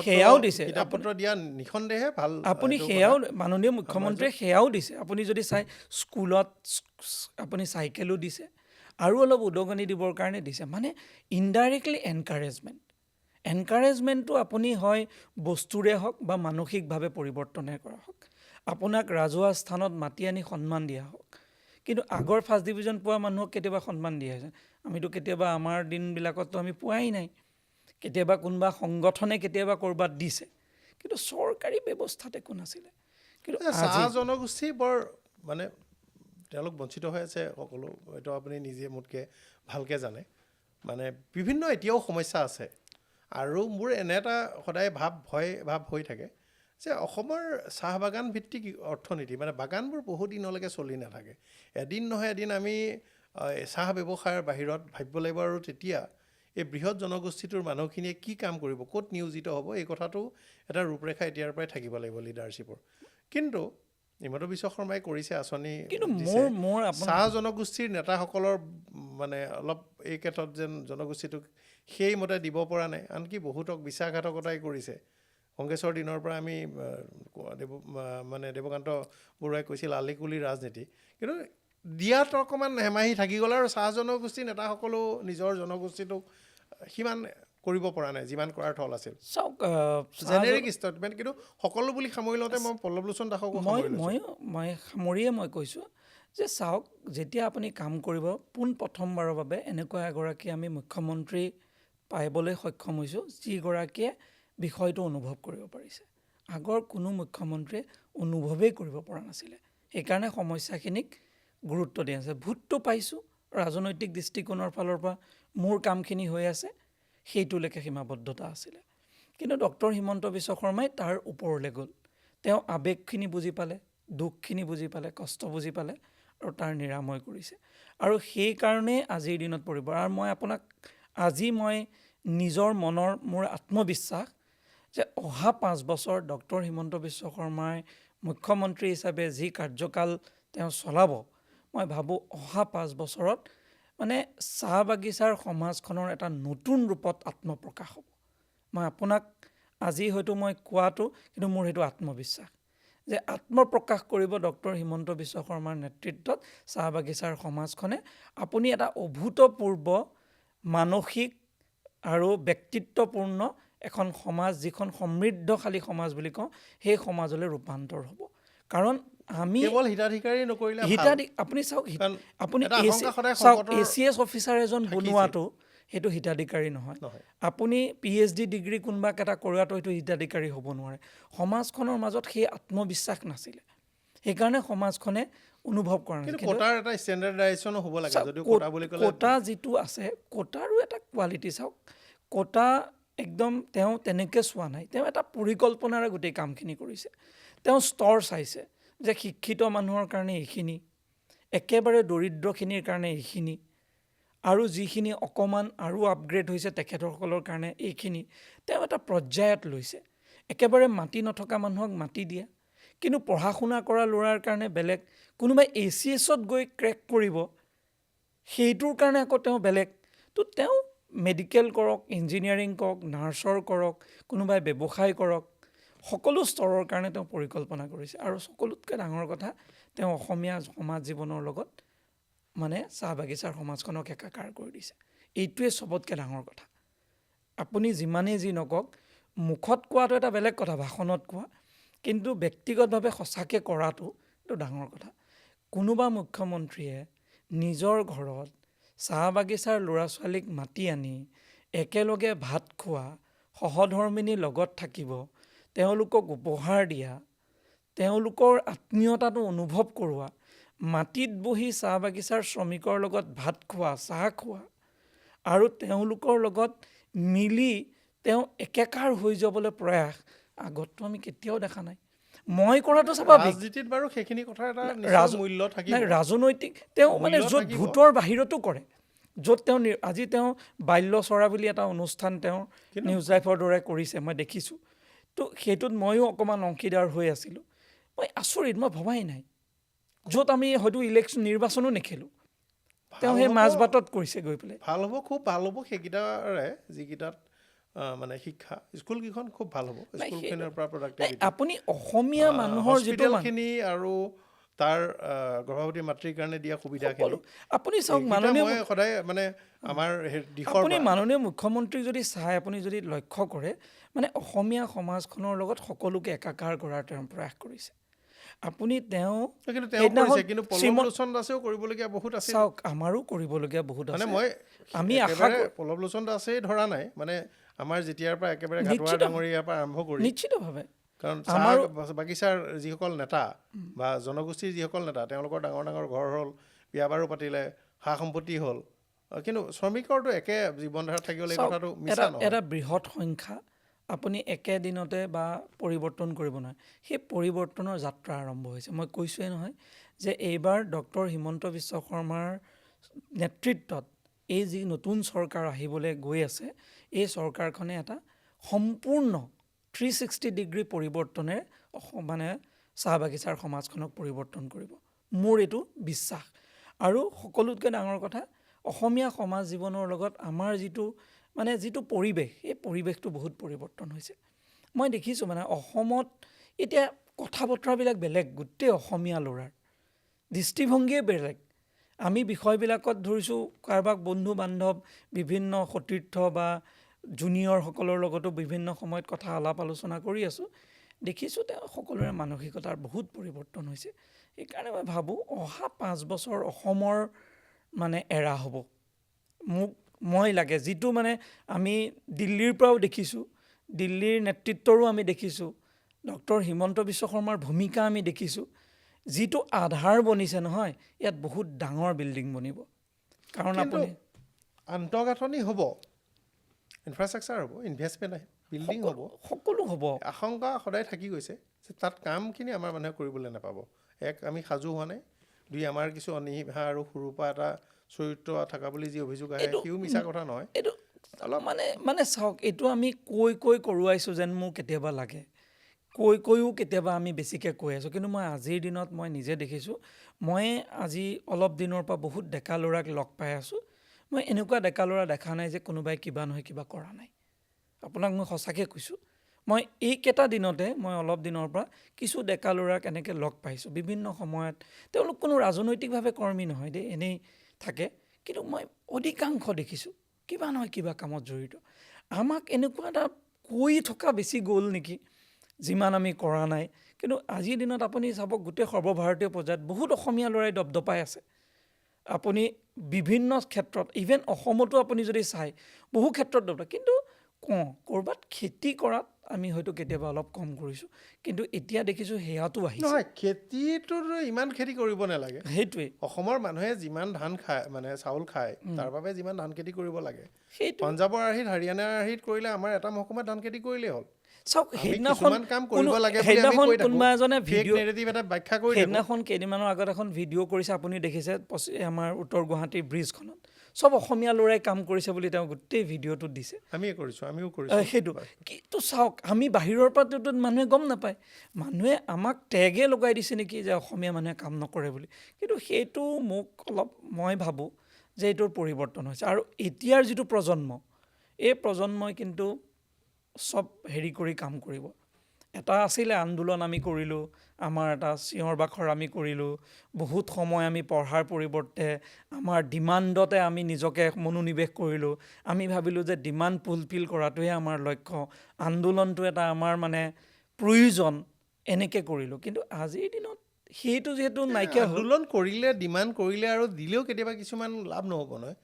সেয়াও দিছে। কিতাপ-পত্ৰ দিয়া নিঃসন্দেহে ভাল। আপুনি এইটো সেয়াও কথা। মাননীয় মুখ্যমন্ত্ৰীয়ে সেয়াও দিছে। আপুনি যদি চাই স্কুলত আপুনি চাইকেলো দিছে, আৰু অলপ উদগনি দিবৰ কাৰণে দিছে। মানে ইনডাইৰেক্টলি এনকাৰেজমেণ্টটো আপুনি হয় বস্তুৰে হওক বা মানসিকভাৱে পৰিৱৰ্তনে কৰা হওক, আপোনাক ৰাজহুৱা স্থানত মাতি আনি সন্মান দিয়া হওক। কিন্তু আগৰ ফাৰ্ষ্ট ডিভিজন পোৱা মানুহক কেতিয়াবা সন্মান দিয়া হৈছে, আমিতো কেতিয়াবা আমাৰ দিনবিলাকততো আমি পোৱাই নাই। কেতিয়াবা কোনোবা সংগঠনে কেতিয়াবা ক'ৰবাত দিছে, কিন্তু চৰকাৰী ব্যৱস্থাত একো নাছিলে। কিন্তু চাহ আজি জনগোষ্ঠী বৰ মানে তেওঁলোক বঞ্চিত হৈ আছে সকলো। এইটো আপুনি নিজে মোতকৈ ভালকৈ জানে। মানে বিভিন্ন এতিয়াও সমস্যা আছে। আৰু মোৰ এনে এটা সদায় ভয় হৈ থাকে যে অসমৰ চাহ বাগান ভিত্তিক অৰ্থনীতি, মানে বাগানবোৰ বহু দিনলৈকে চলি নাথাকে। এদিন নহয় এদিন আমি চাহ ব্যৱসায়ৰ বাহিৰত ভাবিব লাগিব। আৰু তেতিয়া এই বৃহৎ জনগোষ্ঠীটোৰ মানুহখিনিয়ে কি কাম কৰিব, ক'ত নিয়োজিত হ'ব, এই কথাটো এটা ৰূপৰেখা এতিয়াৰ পৰাই থাকিব লাগিব লিডাৰশ্বিপৰ। কিন্তু হিমন্ত বিশ্ব শৰ্মাই কৰিছে, আঁচনি কিন্তু দিছে। মোৰ চাহ জনগোষ্ঠীৰ নেতাসকলৰ মানে অলপ এই ক্ষেত্ৰত যেন জনগোষ্ঠীটোক সেইমতে দিব পৰা নাই। আনকি বহুতক বিশ্বাসঘাতকতাই কৰিছে। কংগ্ৰেছৰ দিনৰ পৰা আমি দেৱকান্ত বৰুৱাই কৈছিল আলিকুলি ৰাজনীতি, কিন্তু দিয়াত অকণমান হেমাহি থাকি গ'ল। আৰু চাহ জনগোষ্ঠীৰ নেতাসকলেও নিজৰ জনগোষ্ঠীটোক সিমান কৰিব পৰা নাই যিমান কৰাৰ থল আছিল। চাওক, জেনেৰিক ষ্টেটমেণ্ট, কিন্তু সকলো বুলি সামৰি লওঁতে মই পল্লৱলোচন দাসকো সামৰি লৈছোঁ। সামৰিয়ে মই কৈছোঁ যে চাওক, যেতিয়া আপুনি কাম কৰিব, প্ৰথমবাৰৰ বাবে এনেকুৱা এগৰাকী আমি মুখ্যমন্ত্ৰী পাবলৈ সক্ষম হৈছোঁ যিগৰাকীয়ে বিষয়টো অনুভৱ কৰিব পাৰিছে। আগৰ কোনো মুখ্যমন্ত্ৰীয়ে অনুভৱেই কৰিব পৰা নাছিলে। সেইকাৰণে সমস্যাখিনিক গুৰুত্ব দিয়া আছে। ভোটটো পাইছোঁ, ৰাজনৈতিক দৃষ্টিকোণৰ ফালৰ পৰা মোৰ কামখিনি হৈ আছে, সেইটোলৈকে সীমাবদ্ধতা আছিলে। কিন্তু ডক্টৰ হিমন্ত বিশ্ব শৰ্মাই তাৰ ওপৰলৈ গ'ল। তেওঁ আৱেগখিনি বুজি পালে, দুখখিনি বুজি পালে, কষ্ট বুজি পালে, আৰু তাৰ নিৰাময় কৰিছে। আৰু সেইকাৰণেই আজিৰ দিনত পৰিব। আৰু মই আপোনাক আজি নিজৰ মনৰ মোৰ আত্মবিশ্বাস যে অহা 5 বছৰ ডক্টৰ হিমন্ত বিশ্ব শৰ্মাই মুখ্যমন্ত্ৰী হিচাপে যি কাৰ্যকাল তেওঁ চলাব, মই ভাবোঁ অহা 5 বছৰত মানে চাহ বাগিচাৰ সমাজখনৰ এটা নতুন ৰূপত আত্মপ্ৰকাশ হ'ব। মই আপোনাক আজি হয়তো মই কোৱাটো, কিন্তু মোৰ সেইটো আত্মবিশ্বাস যে আত্মপ্ৰকাশ কৰিব ডক্টৰ হিমন্ত বিশ্ব শৰ্মাৰ নেতৃত্বত চাহ বাগিচাৰ সমাজখনে। আপুনি এটা অভূতপূৰ্ব মানসিক আৰু ব্যক্তিত্বপূৰ্ণ এখন সমাজ, যিখন সমৃদ্ধশালী সমাজ বুলি কওঁ, সেই সমাজলৈ ৰূপান্তৰ হ'ব। কাৰণ আমি কেৱল হিতাধিকাৰী নকৰিলে আপুনি চাওক, কাৰণ আপুনি এটা আশংকা সদায় চাওক, সংকটৰ ACS অফিচাৰ এজন থাকিছেই। বনোৱাটো সেইটো হিতাধিকাৰী নহয়। আপুনি PhD ডিগ্ৰী কোনোবাক এটা কৰোৱাটো সেইটো হিতাধিকাৰী হ'ব নোৱাৰে। সমাজখনৰ মাজত সেই আত্মবিশ্বাস নাছিলে, সেইকাৰণে সমাজখনে অনুভৱ কৰা নাছিল। কিন্তু কোটাৰ এটা ষ্টেণ্ডাৰ্ডাইজেশ্যনো হ'ব লাগে। যদিও কোটা কোটা বুলি ক'লে কোটা যিটো আছে, কোটাৰো এটা কোৱালিটি চাওক। কোটা একদম তেওঁ তেনেকৈ চোৱা নাই, তেওঁ এটা পৰিকল্পনাৰে গোটেই কামখিনি কৰিছে। তেওঁ স্তৰ চাইছে যে শিক্ষিত মানুহৰ কাৰণে এইখিনি, একেবাৰে দৰিদ্ৰখিনিৰ কাৰণে এইখিনি, আৰু যিখিনি অকণমান আৰু আপগ্ৰেড হৈছে তেখেতসকলৰ কাৰণে এইখিনি। তেওঁ এটা পৰ্যায়ত লৈছে। একেবাৰে মাটি নথকা মানুহক মাটি দিয়া, কিন্তু পঢ়া শুনা কৰা ল'ৰাৰ কাৰণে বেলেগ, কোনোবাই ACSত গৈ ক্ৰেক কৰিব সেইটোৰ কাৰণে আকৌ তেওঁ বেলেগ। তো তেওঁ মেডিকেল কৰক, ইঞ্জিনিয়াৰিং কৰক, নাৰ্ছৰ কৰক, কোনোবাই ব্যৱসায় কৰক, সকলো স্তৰৰ কাৰণে তেওঁ পৰিকল্পনা কৰিছে। আৰু সকলোতকৈ ডাঙৰ কথা, তেওঁ অসমীয়া সমাজ জীৱনৰ লগত মানে চাহ বাগিচাৰ সমাজখনক একাকাৰ কৰি দিছে। এইটোৱে চবতকৈ ডাঙৰ কথা। আপুনি যিমানেই যি নকওক, মুখত কোৱাটো এটা বেলেগ কথা, ভাষণত কোৱা, কিন্তু ব্যক্তিগতভাৱে সঁচাকৈ কৰাটো এইটো ডাঙৰ কথা। কোনোবা মুখ্যমন্ত্ৰীয়ে নিজৰ ঘৰত চাহ বাগিচাৰ ল'ৰা ছোৱালীক মাতি আনি একেলগে ভাত খোৱা, সহধৰ্মিনীৰ লগত থাকিব, তেওঁলোকক উপহাৰ দিয়া, তেওঁলোকৰ আত্মীয়তাটো অনুভৱ কৰোৱা, মাটিত বহি চাহ বাগিচাৰ শ্ৰমিকৰ লগত ভাত খোৱা, চাহ খোৱা, আৰু তেওঁলোকৰ লগত মিলি তেওঁ একেকাৰ হৈ যাবলৈ প্ৰয়াস আগততো আমি কেতিয়াও দেখা নাই। মই কৰাটো স্বাভাৱিক। ৰাজনীতিত বাৰু সেইখিনি কথাৰ এটা নিশ্চয় মূল্য থাকিব। ৰাজনৈতিক তেওঁ মানে মূল্য য'ত থাকিব। ভোটৰ বাহিৰতো কৰে, য'ত তেওঁ আজি তেওঁ বাল্য চৰা বুলি এটা অনুষ্ঠান তেওঁ নিউজ লাইফৰ দৰে কৰিছে, মই দেখিছোঁ। তো সেইটোত ময়ো অকণমান অংশীদাৰ হৈ আছিলোঁ। মই আচৰিত, মই ভবাই নাই, য'ত আমি হয়তো নিৰ্বাচনো নেখেলোঁ, তেওঁ সেই মাজবাটত কৰিছে গৈ পেলাই। ভাল হ'ব, খুব ভাল হ'ব সেইকেইটাৰে যিকেইটাত মানে শিক্ষা স্কুলকেইখন খুব ভাল হ'ব। স্কুলখিনিৰ পৰা প্ৰডাক্টিভিটি, আপুনি অসমীয়া মানুহৰ যিটো হস্পিটেলখিনি আৰু তাৰ গৰ্ভৱতী মাতৃৰ কাৰণে দিয়া সুবিধাখিনি, আপুনি চাওক, মই সদায় মানে আমাৰ দিশৰ আপুনি পৰা মাননীয় মুখ্যমন্ত্ৰীক যদি চাই, আপুনি যদি লক্ষ্য কৰে, মানে অসমীয়া সমাজখনৰ লগত সকলোকে একাকাৰ কৰাৰ তেওঁ প্ৰয়াস কৰিছে। আপুনি কিন্তু তেওঁ কৰিছে, কিন্তু পল্লৱ লোচন দাসেও কৰিবলগীয়া বহুত আছে। চাওক, আমাৰো কৰিবলগীয়া বহুত মানে আছে। মই আমি পল্লৱ লোচন দাসেই ধৰা নাই, মানে আমাৰ যেতিয়াৰ পৰা একেবাৰে ঘাটুৱাৰ ডাঙৰীয়াৰ পৰা আৰম্ভ কৰি, নিশ্চিতভাৱে, কাৰণ চাহ বাগিচাৰ যিসকল নেতা বা জনগোষ্ঠীৰ যিসকল নেতা, তেওঁলোকৰ ডাঙৰ ডাঙৰ ঘৰ হ'ল, বিয়া বাৰু পাতিলে, সা সম্পত্তি হ'ল, কিন্তু শ্ৰমিকৰতো একে জীৱনধাৰা থাকিবলৈ কথাটো মিছা নহয়। এটা বৃহৎ সংখ্যা আপুনি একেদিনতে বা পৰিৱৰ্তন কৰিব নোৱাৰে। সেই পৰিৱৰ্তনৰ যাত্ৰা আৰম্ভ হৈছে। মই কৈছোঁৱেই নহয় যে এইবাৰ ডক্টৰ হিমন্ত বিশ্ব শৰ্মাৰ নেতৃত্বত এই যি নতুন চৰকাৰ আহিবলৈ গৈ আছে, এই চৰকাৰখনে এটা সম্পূৰ্ণ 360 ডিগ্ৰী পৰিৱৰ্তনেৰে মানে চাহ বাগিচাৰ সমাজখনক পৰিৱৰ্তন কৰিব, মোৰ এইটো বিশ্বাস। আৰু সকলোতকৈ ডাঙৰ কথা, অসমীয়া সমাজ জীৱনৰ লগত আমাৰ যিটো পৰিৱেশ, এই পৰিৱেশটো বহুত পৰিৱৰ্তন হৈছে। মই দেখিছোঁ মানে অসমত এতিয়া কথা বতৰাবিলাক বেলেগ, গোটেই অসমীয়া ল'ৰাৰ দৃষ্টিভংগীয়ে বেলেগ। আমি বিষয়বিলাকত ধৰিছোঁ কাৰোবাক বন্ধু বান্ধৱ, বিভিন্ন সতীৰ্থ বা জুনিয়ৰসকলৰ লগতো বিভিন্ন সময়ত কথা আলাপ আলোচনা কৰি আছোঁ, দেখিছোঁ তেওঁ সকলোৰে মানসিকতাৰ বহুত পৰিৱৰ্তন হৈছে। সেইকাৰণে মই ভাবোঁ অহা 5 বছৰ অসমৰ মানে এৰা হ'ব। মই লাগে যিটো মানে আমি দিল্লীৰ পৰাও দেখিছোঁ, দিল্লীৰ নেতৃত্বৰো আমি দেখিছোঁ, ডক্টৰ হিমন্ত বিশ্ব শৰ্মাৰ ভূমিকা আমি দেখিছোঁ, যিটো আধাৰ বনিছে নহয়, ইয়াত বহুত ডাঙৰ বিল্ডিং বনিব। কাৰণ আপুনি আন্তঃগাঁথনি হ'ব, ইনফ্ৰাষ্ট্ৰাকচাৰ হ'ব, ইনভেষ্টমেণ্ট আহিব, বিল্ডিং হ'ব, সকলো হ'ব। আশংকা সদায় থাকি গৈছে যে তাত কামখিনি আমাৰ মানুহে কৰিবলৈ নাপাব। এক, আমি সাজু হোৱা নাই। দুই, আমাৰ কিছু অনীহা আৰু সৰুৰ পৰা এটা চৰিত্ৰ থকা বুলি যি অভিযোগ আহে, সিও মিছা কথা নহয়। এইটো অলপ মানে চাওক, এইটো আমি কৈ কৰোৱাইছোঁ যেন মোৰ কেতিয়াবা লাগে, কৈও কেতিয়াবা আমি বেছিকৈ কৈ আছোঁ। কিন্তু মই আজিৰ দিনত মই নিজে দেখিছোঁ, মই আজি অলপ দিনৰ পৰা বহুত ডেকা ল'ৰাক লগ পাই আছোঁ। মই এনেকুৱা ডেকা ল'ৰা দেখা নাই যে কোনোবাই কিবা নহয় কিবা কৰা নাই। আপোনাক মই সঁচাকৈ কৈছোঁ, মই এইকেইটা দিনতে মই অলপ দিনৰ পৰা কিছু ডেকা ল'ৰাক এনেকৈ লগ পাইছোঁ বিভিন্ন সময়ত। তেওঁলোক কোনো ৰাজনৈতিকভাৱে কৰ্মী নহয় দেই, এনেই থাকে, কিন্তু মই অধিকাংশ দেখিছোঁ কিবা নহয় কিবা কামত জড়িত। আমাক এনেকুৱা এটা কৈ থকা বেছি গ'ল নেকি, যিমান আমি কৰা নাই। কিন্তু আজিৰ দিনত আপুনি চাব, গোটেই সৰ্বভাৰতীয় পৰ্যায়ত বহুত অসমীয়া ল'ৰাই দপদপাই আছে। আপুনি বিভিন্ন ক্ষেত্ৰত, ইভেন অসমতো আপুনি যদি চাই বহু ক্ষেত্ৰত দপদপাই, কিন্তু ক'ৰবাত খেতি কৰাত আমি হয়তো কেতিয়াবা অলপ কম কৰিছোঁ, কিন্তু এতিয়া দেখিছোঁ সেয়াতো আহিছে। নহয়, খেতিটো ইমান খেতি কৰিব নালাগে। সেইটোৱে অসমৰ মানুহে যিমান ধান খায়, মানে চাউল খায়, তাৰ বাবে যিমান ধান খেতি কৰিব লাগে, সেইটো পঞ্জাৱৰ আৰ্হিত, হাৰিয়ানাৰ আৰ্হিত কৰিলে আমাৰ এটা মহকুমাত ধান খেতি কৰিলেই হ'ল। চাওক, সেইদিনাখন কাম কৰিব লাগে বুলি আমি কৈ থাকোঁ, কোনোবা এজনে ফেক নেৰেটিভ এটা ব্যাখ্যা কৰি থাকোঁ। সেইদিনাখন কেইদিনমানৰ আগত এখন ভিডিঅ' কৰিছে, আপুনি দেখিছে, আমাৰ উত্তৰ গুৱাহাটীৰ ব্ৰিজখনত চব অসমীয়া ল'ৰাই কাম কৰিছে বুলি তেওঁ গোটেই ভিডিঅ'টোত দিছে। আমিও কৰিছোঁ সেইটো। কিন্তু চাওক, আমি বাহিৰৰ পৰা মানুহে গম নাপায়, মানুহে আমাক টেগে লগাই দিছে নেকি যে অসমীয়া মানুহে কাম নকৰে বুলি। কিন্তু সেইটো মোক অলপ, মই ভাবোঁ যে এইটোৰ পৰিৱৰ্তন হৈছে। আৰু এতিয়াৰ যিটো প্ৰজন্ম, এই প্ৰজন্মই কিন্তু চব হেৰি কৰি কাম কৰিব। এটা আছিলে আন্দোলন আমি কৰিলোঁ, আমাৰ এটা চিঞৰ বাখৰ আমি কৰিলোঁ, বহুত সময় আমি পঢ়াৰ পৰিৱৰ্তে আমাৰ ডিমাণ্ডতে আমি নিজকে মনোনিৱেশ কৰিলোঁ। আমি ভাবিলোঁ যে ডিমাণ্ড ফুলফিল কৰাটোহে আমাৰ লক্ষ্য, আন্দোলনটো এটা আমাৰ মানে প্ৰয়োজন, এনেকৈ কৰিলোঁ। কিন্তু আজিৰ দিনত সেইটো যিহেতু নাইকিয়া হ'ল, আন্দোলন কৰিলে, ডিমাণ্ড কৰিলে আৰু দিলেও কেতিয়াবা কিছুমান লাভ নহ'ব নহয়।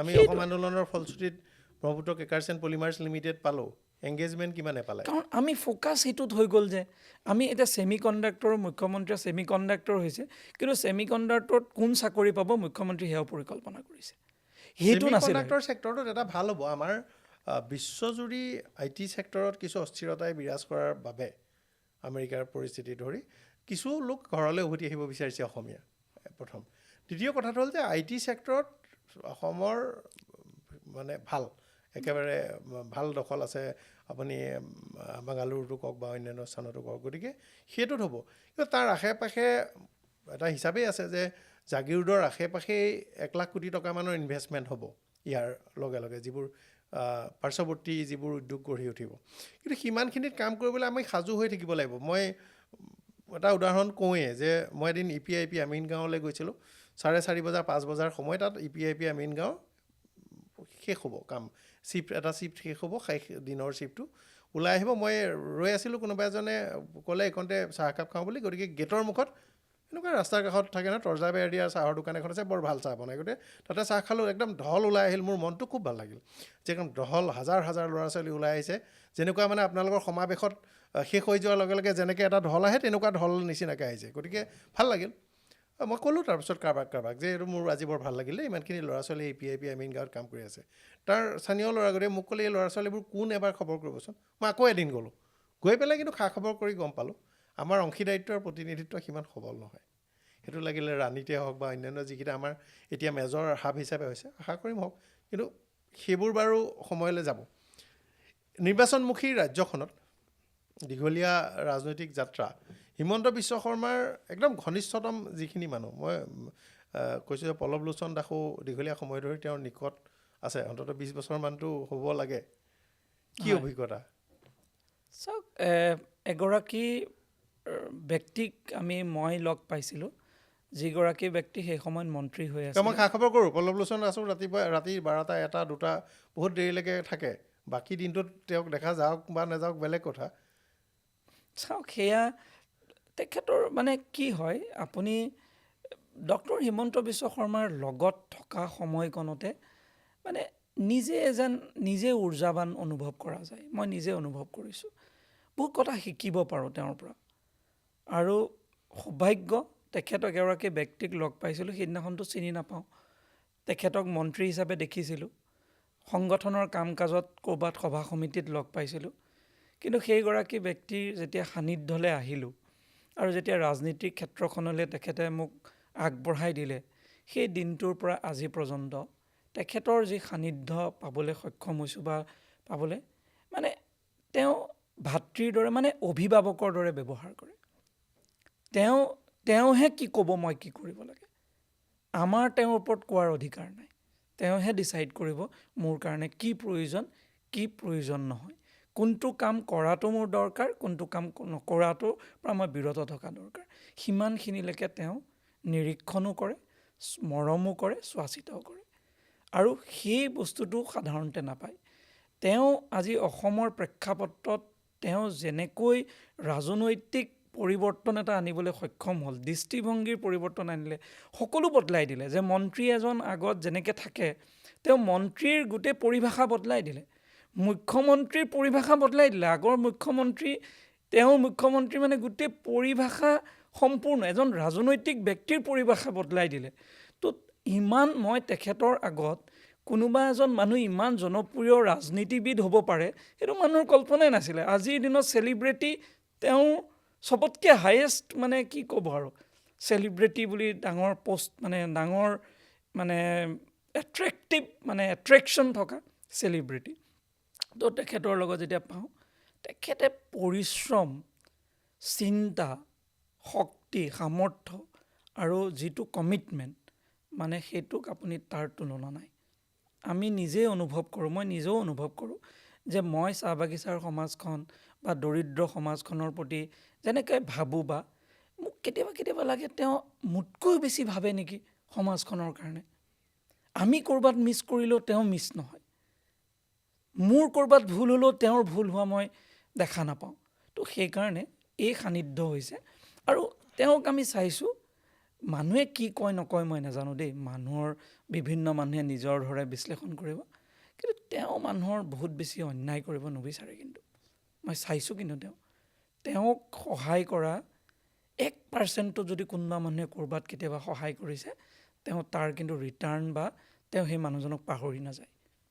আমি অসম সেইটো আন্দোলনৰ ফলশ্ৰুতিত ব্ৰহ্মপুত্ৰ কেকাৰ্ছ এণ্ড পলিমাৰ্ছ লিমিটেড পালোঁ, এংগেজমেণ্ট কিমান নেপালে। কাৰণ আমি ফ'কাছ সেইটোত হৈ গ'ল যে আমি এতিয়া ছেমি কণ্ডাক্টৰৰ মুখ্যমন্ত্ৰীয়ে ছেমি কণ্ডাক্টৰ হৈছে, কিন্তু ছেমি কণ্ডাক্টৰত কোন চাকৰি পাব মুখ্যমন্ত্ৰী সেয়াও পৰিকল্পনা কৰিছে, সেইটো ছেমি নাছিলে। কণ্ডাক্টৰ ছেক্টৰটোত এটা ভাল হ'ব, আমাৰ বিশ্বজুৰি IT ছেক্টৰত কিছু অস্থিৰতাই বিৰাজ কৰাৰ বাবে আমেৰিকাৰ পৰিস্থিতি ধৰি কিছু লোক ঘৰলৈ উভতি আহিব বিচাৰিছে অসমীয়া, প্ৰথম। দ্বিতীয় কথাটো হ'ল যে IT ছেক্টৰত অসমৰ মানে ভাল, একেবাৰে ভাল দখল আছে। আপুনি বাংগালুৰুটো কওক বা অন্যান্য স্থানতো কওক, গতিকে সেইটোত হ'ব। কিন্তু তাৰ আশে পাশে এটা হিচাপেই আছে যে জাগিৰোডৰ আশে পাশেই 1 লাখ কোটি টকামানৰ ইনভেষ্টমেণ্ট হ'ব ইয়াৰ লগে লগে, যিবোৰ পাৰ্শ্বৱৰ্তী যিবোৰ উদ্যোগ গঢ়ি উঠিব। কিন্তু সিমানখিনিত কাম কৰিবলৈ আমি সাজু হৈ থাকিব লাগিব। মই এটা উদাহৰণ কওঁৱেই যে মই এদিন EPIP আমিন গাঁৱলৈ গৈছিলোঁ, 4:30 বজা 5 বজাৰ সময় তাত EPIP আমিন গাঁও শেষ হ'ব কাম, এটা শ্বিফ্ট শেষ হ'ব, শেষ দিনৰ শ্বিফ্টটো ওলাই আহিব। মই ৰৈ আছিলোঁ, কোনোবা এজনে ক'লে এইকণতে চাহ একাপ খাওঁ বুলি, গতিকে গেটৰ মুখত এনেকুৱা ৰাস্তাৰ কাষত থাকে ন, তৰ্জা বেৰ দিয়া চাহৰ দোকান এখন আছে, বৰ ভাল চাহ বনায়। গতিকে তাতে চাহ খালোঁ, একদম ঢল ওলাই আহিল, মোৰ মনটো খুব ভাল লাগিল যে একদম ঢল হাজাৰ হাজাৰ ল'ৰা ছোৱালী ওলাই আহিছে, যেনেকুৱা মানে আপোনালোকৰ সমাৱেশত শেষ হৈ যোৱাৰ লগে লগে যেনেকৈ এটা ঢল আহে তেনেকুৱা ঢল নিচিনাকৈ আহিছে, গতিকে ভাল লাগিল। মই ক'লোঁ তাৰপিছত কাৰোবাক যে এইটো মোৰ আজি বৰ ভাল লাগিলে, ইমানখিনি ল'ৰা ছোৱালী EPIP আমিন গাঁৱত কাম কৰি আছে। তাৰ স্থানীয় ল'ৰাগৰাকীয়ে মোক ক'লে, এই ল'ৰা ছোৱালীবোৰ কোন এবাৰ খবৰ কৰিবচোন। মই আকৌ এদিন গ'লোঁ, গৈ পেলাই কিন্তু খা খবৰ কৰি গম পালোঁ আমাৰ অংশীদাৰিত্ব আৰু প্ৰতিনিধিত্ব সিমান সবল নহয়। সেইটো লাগিলে ৰাণীতে হওক বা অন্যান্য যিকেইটা আমাৰ এতিয়া মেজৰ হাব হিচাপে হৈছে, আশা কৰিম হওক, কিন্তু সেইবোৰ বাৰু সময়লৈ যাব। নিৰ্বাচনমুখী ৰাজ্যখনত দীঘলীয়া ৰাজনৈতিক যাত্ৰা, হিমন্ত বিশ্ব শৰ্মাৰ একদম ঘনিষ্ঠতম যিখিনি মানুহ, মই কৈছোঁ যে পল্লৱ লোচন দাসো দীঘলীয়া সময় ধৰি তেওঁৰ নিকট আছে, অন্ততঃ 20 বছৰমানটো হ'ব লাগে। কি হয়। অভিজ্ঞতা? চাওক, এগৰাকী ব্যক্তিক মই লগ পাইছিলোঁ, যিগৰাকী ব্যক্তি সেই সময়ত মন্ত্ৰী হৈ মই আছিল। খা খবৰ কৰোঁ, পল্লৱ লোচন দাসো ৰাতি 12টা 1টা 2টা বহুত দেৰিলৈকে থাকে, বাকী দিনটোত তেওঁক দেখা যাওক বা নাযাওক বেলেগ কথা। চাওক, সেয়া তেখেতৰ মানে কি হয়, আপুনি ডক্টৰ হিমন্ত বিশ্ব শৰ্মাৰ লগত থকা সময়কণতে মানে নিজে উৰ্জাবান অনুভৱ কৰা যায়। মই নিজে অনুভৱ কৰিছোঁ, বহুত কথা শিকিব পাৰোঁ তেওঁৰ পৰা। আৰু সৌভাগ্য, তেখেতক এগৰাকী ব্যক্তিক লগ পাইছিলোঁ, সেইদিনাখনতো চিনি নাপাওঁ, তেখেতক মন্ত্ৰী হিচাপে দেখিছিলোঁ, সংগঠনৰ কাম কাজত ক'ৰবাত সভা সমিতিত লগ পাইছিলোঁ। কিন্তু সেইগৰাকী ব্যক্তিৰ যেতিয়া সান্নিধ্যলৈ আহিলোঁ আৰু যেতিয়া ৰাজনীতিৰ ক্ষেত্ৰখনলৈ তেখেতে মোক আগবঢ়াই দিলে, সেই দিনটোৰ পৰা আজি পৰ্যন্ত তেখেতৰ যি সান্নিধ্য পাবলৈ সক্ষম হৈছোঁ বা পাবলৈ, মানে তেওঁ ভাতৃৰ দৰে, মানে অভিভাৱকৰ দৰে ব্যৱহাৰ কৰে। তেওঁহে কি ক'ব, মই কি কৰিব লাগে, আমাৰ তেওঁৰ ওপৰত কোৱাৰ অধিকাৰ নাই। তেওঁহে ডিচাইড কৰিব মোৰ কাৰণে কি প্ৰয়োজন নহয়, কোনটো কাম কৰাটো মোৰ দৰকাৰ, কোনটো কাম নকৰাটোৰ পৰা মই বিৰত থকা দৰকাৰ। সিমানখিনিলৈকে তেওঁ নিৰীক্ষণো কৰে, মৰমো কৰে, চোৱা চিতাও কৰে। আৰু সেই বস্তুটো সাধাৰণতে নাপায়। তেওঁ আজি অসমৰ প্ৰেক্ষাপটত তেওঁ যেনেকৈ ৰাজনৈতিক পৰিৱৰ্তন এটা আনিবলৈ সক্ষম হ'ল, দৃষ্টিভংগীৰ পৰিৱৰ্তন আনিলে, সকলো বদলাই দিলে। যে মন্ত্ৰী এজন আগত যেনেকৈ থাকে, তেওঁ মন্ত্ৰীৰ গোটেই পৰিভাষা বদলাই দিলে, মুখ্যমন্ত্ৰীৰ পৰিভাষা বদলাই দিলে। আগৰ মুখ্যমন্ত্ৰী মানে গোটেই পৰিভাষা সম্পূৰ্ণ এজন ৰাজনৈতিক ব্যক্তিৰ পৰিভাষা বদলাই দিলে। তো মই তেখেতৰ আগত কোনোবা এজন মানুহ ইমান জনপ্ৰিয় ৰাজনীতিবিদ হ'ব পাৰে, সেইটো মানুহৰ কল্পনাই নাছিলে। আজিৰ দিনত চেলিব্ৰিটি তেওঁ চবতকৈ হায়েষ্ট, মানে কি ক'ব আৰু, চেলিব্ৰিটি বুলি ডাঙৰ পষ্ট, ডাঙৰ এট্ৰেকশ্যন থকা চেলিব্ৰিটি। তো তেখেতৰ লগত যেতিয়া পাওঁ, তেখেতে পৰিশ্ৰম, চিন্তা, শক্তি, সামৰ্থ্য আৰু যিটো কমিটমেণ্ট, মানে সেইটোক আপুনি তাৰ তুলনা নাই। আমি মই নিজেও অনুভৱ কৰোঁ যে মই চাহ বাগিচাৰ সমাজখন বা দৰিদ্ৰ সমাজখনৰ প্ৰতি যেনেকৈ ভাবোঁ বা মোক কেতিয়াবা লাগে তেওঁ মোতকৈ বেছি ভাবে নেকি সমাজখনৰ কাৰণে। আমি ক'ৰবাত মিছ কৰিলেও তেওঁ মিছ নহয়। মোৰ ক'ৰবাত ভুল হ'লেও তেওঁৰ ভুল হোৱা মই দেখা নাপাওঁ। তো সেইকাৰণে এই সান্নিধ্য হৈছে। আৰু তেওঁক আমি চাইছোঁ, মানুহে কি কয় নকয় মই নাজানো দেই, মানুহৰ বিভিন্ন মানুহে নিজৰ ধৰণে বিশ্লেষণ কৰিব, কিন্তু তেওঁ মানুহৰ বহুত বেছি অন্যায় কৰিব নিবিচাৰে। কিন্তু মই চাইছোঁ, কিন্তু তেওঁক সহায় কৰা 1% যদি কোনোবা মানুহে ক'ৰবাত কেতিয়াবা সহায় কৰিছে, তেওঁ তাৰ কিন্তু ৰিটাৰ্ণ বা তেওঁ সেই মানুহজনক পাহৰি নাযায়।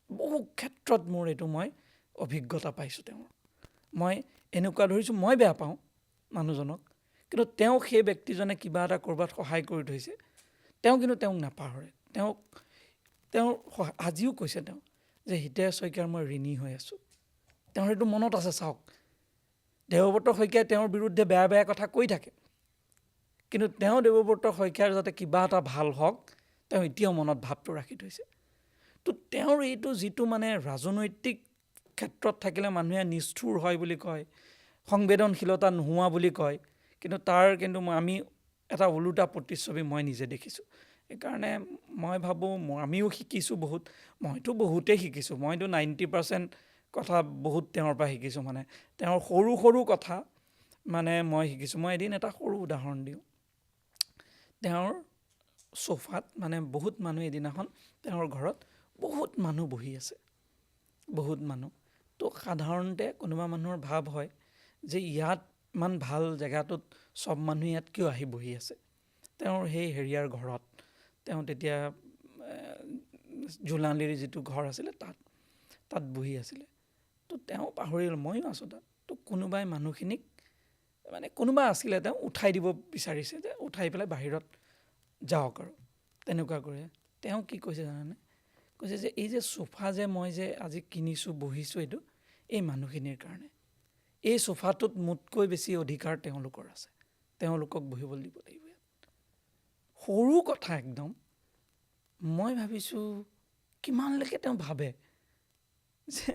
বহু ক্ষেত্ৰত মোৰ এইটো মই অভিজ্ঞতা পাইছোঁ তেওঁৰ। মই এনেকুৱা ধৰিছোঁ, মই বেয়া পাওঁ মানুহজনক, কিন্তু তেওঁ সেই ব্যক্তিজনে কিবা এটা ক'ৰবাত সহায় কৰি থৈছে, তেওঁ কিন্তু তেওঁক নাপাহৰে। তেওঁৰ আজিও কৈছে তেওঁ যে হিতেশ শইকীয়াৰ মই ঋণী হৈ আছোঁ। তেওঁৰ সেইটো মনত আছে। চাওক, দেৱব্ৰত শইকীয়াই তেওঁৰ বিৰুদ্ধে বেয়া বেয়া কথা কৈ থাকে, কিন্তু তেওঁ দেৱব্ৰত শইকীয়াৰ যাতে কিবা এটা ভাল হওক, তেওঁ এতিয়াও মনত ভাৱটো ৰাখি থৈছে। তো তেওঁৰ এইটো যিটো মানে ৰাজনৈতিক ক্ষেত্ৰত থাকিলে মানুহে নিষ্ঠুৰ হয় বুলি কয়, সংবেদনশীলতা নোহোৱা বুলি কয়, কিন্তু তাৰ কিন্তু আমি এটা ওলোটা প্ৰতিচ্ছবি মই নিজে দেখিছোঁ। সেইকাৰণে মই ভাবোঁ আমিও শিকিছোঁ বহুত। মইতো বহুতেই শিকিছোঁ। মইতো 90% কথা বহুত তেওঁৰ পৰা শিকিছোঁ। মানে তেওঁৰ সৰু সৰু কথা মানে মই শিকিছোঁ। মই এদিন এটা সৰু উদাহৰণ দিওঁ। তেওঁৰ চোফাত মানে বহুত মানুহ এদিনাখন তেওঁৰ ঘৰত বহুত মানুহ বহি আছে, বহুত মানুহ। তো সাধাৰণতে কোনোবা মানুহৰ ভাৱ হয় যে ইয়াত ইমান ভাল জেগাটোত চব মানুহ ইয়াত কিয় আহি বহি আছে। তেওঁৰ সেই হেৰিয়াৰ ঘৰত, তেওঁ তেতিয়া জোলালীৰ যিটো ঘৰ আছিলে তাত বহি আছিলে। তো তেওঁ পাহৰিল, ময়ো আছোঁ তাত। তো কোনোবাই মানুহখিনিক মানে কোনোবা আছিলে, তেওঁ উঠাই দিব বিচাৰিছে, যে উঠাই পেলাই বাহিৰত যাওক আৰু তেনেকুৱা কৰে। তেওঁ কি কৈছে জানানে? কৈছে যে এই যে চোফা যে মই যে আজি কিনিছোঁ, বহিছোঁ, এইটো এই মানুহখিনিৰ কাৰণে। এই চোফাটোত মোতকৈ বেছি অধিকাৰ তেওঁলোকৰ আছে, তেওঁলোকক বহিবলৈ দিব লাগিব। সৰু কথা একদম। মই ভাবিছোঁ কিমানলৈকে তেওঁ ভাবে যে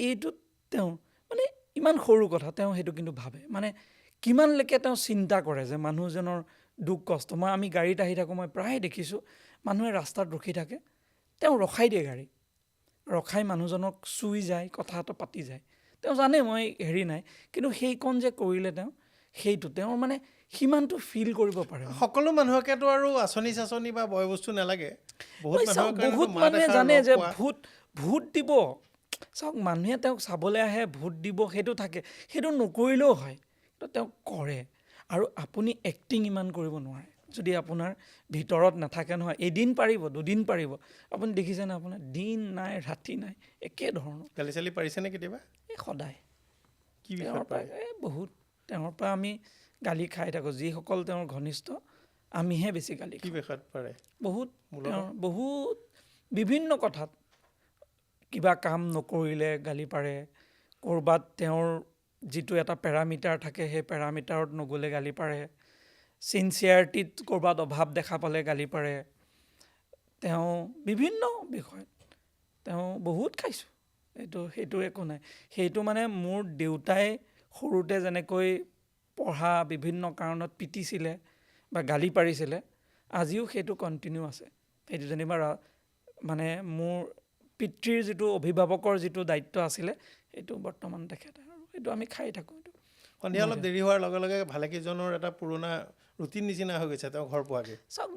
এইটোত তেওঁ মানে ইমান সৰু কথা, তেওঁ সেইটো কিন্তু ভাবে। মানে কিমানলৈকে তেওঁ চিন্তা কৰে যে মানুহজনৰ দুখ কষ্ট। আমি গাড়ীত আহি থাকোঁ, মই প্ৰায় দেখিছোঁ মানুহে ৰাস্তাত ৰখি থাকে, তেওঁ ৰখাই দিয়ে গাড়ী, ৰখাই মানুহজনক চুই যায়, কথা এটা পাতি যায়। তেওঁ জানে মই হেৰি নাই, কিন্তু সেইকণ যে কৰিলে সেইটো তেওঁৰ মানে সিমানটো ফিল কৰিব পাৰে। সকলো মানুহকেতো আৰু আঁচনি চাচনি বা বয় বস্তু নালাগে। বহুত মানুহে জানে যে ভোট দিব। চাওক, মানুহে তেওঁক চাবলৈ আহে, ভোট দিব, সেইটো থাকে, সেইটো নকৰিলেও হয়, কিন্তু তেওঁ কৰে। আৰু আপুনি এক্টিং ইমান কৰিব নোৱাৰে যদি আপোনাৰ ভিতৰত নাথাকে নহয়। এদিন পাৰিব, দুদিন পাৰিব, আপুনি দেখিছেনে? আপোনাৰ দিন নাই, ৰাতি নাই, একে ধৰণৰ। গালি চালি পাৰিছেনে কেতিয়াবা? এই সদায় কি তেওঁৰ পৰা বহুত, তেওঁৰ পৰা আমি গালি খাই থাকোঁ। যিসকল তেওঁৰ ঘনিষ্ঠ, আমিহে বেছি গালি খাওঁ। কি বিষয়ত পাৰে? বহুত বিভিন্ন কথাত। কিবা কাম নকৰিলে গালি পাৰে, ক'ৰবাত তেওঁৰ যিটো এটা পেৰামিটাৰ থাকে, সেই পেৰামিটাৰত নগ'লে গালি পাৰে, চিনচিয়াৰিটিত ক'ৰবাত অভাৱ দেখা পালে গালি পাৰে। তেওঁ বিভিন্ন বিষয়ত তেওঁ বহুত খাইছোঁ। সেইটো একো নাই। সেইটো মানে মোৰ দেউতাই সৰুতে যেনেকৈ পঢ়া বিভিন্ন কাৰণত পিটিছিলে বা গালি পাৰিছিলে, আজিও সেইটো কণ্টিনিউ আছে। সেইটো যেনিবা মানে মোৰ পিতৃৰ যিটো অভিভাৱকৰ যিটো দায়িত্ব আছিলে, সেইটো বৰ্তমান তেখেতে, আৰু সেইটো আমি খাই থাকোঁ। সন্ধিয়া অলপ দেৰি হোৱাৰ লগে লগে ভালেকেইজনৰ এটা পুৰণা ৰুটিন নিচিনা হৈ গৈছে তেওঁ ঘৰ পোৱাকৈ। চাওক,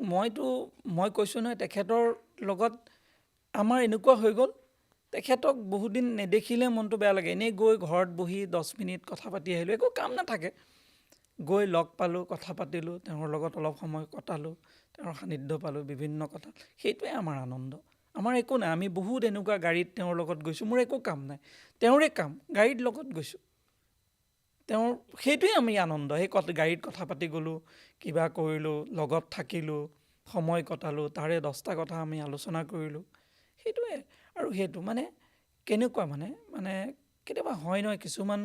মই কৈছোঁ নহয়, তেখেতৰ লগত আমাৰ এনেকুৱা হৈ গ'ল, তেখেতক বহুদিন নেদেখিলে মনটো বেয়া লাগে। এনেই গৈ ঘৰত বহি 10 মিনিট কথা পাতি আহিলোঁ, একো কাম নাথাকে, গৈ লগ পালোঁ, কথা পাতিলোঁ, তেওঁৰ লগত অলপ সময় কটালোঁ, তেওঁৰ সান্নিধ্য পালোঁ বিভিন্ন কথা। সেইটোৱে আমাৰ আনন্দ। আমাৰ একো নাই। আমি বহুত এনেকুৱা গাড়ীত তেওঁৰ লগত গৈছোঁ, মোৰ একো কাম নাই, তেওঁৰে কাম, গাড়ীত লগত গৈছোঁ, তেওঁৰ সেইটোৱে আমি আনন্দ। সেই গাড়ীত কথা পাতি গ'লোঁ, কিবা কৰিলোঁ, লগত থাকিলোঁ, সময় কটালোঁ, তাৰে 10টা কথা আমি আলোচনা কৰিলোঁ, সেইটোৱে। আৰু সেইটো মানে কেনেকুৱা মানে কেতিয়াবা হয় নহয়, কিছুমান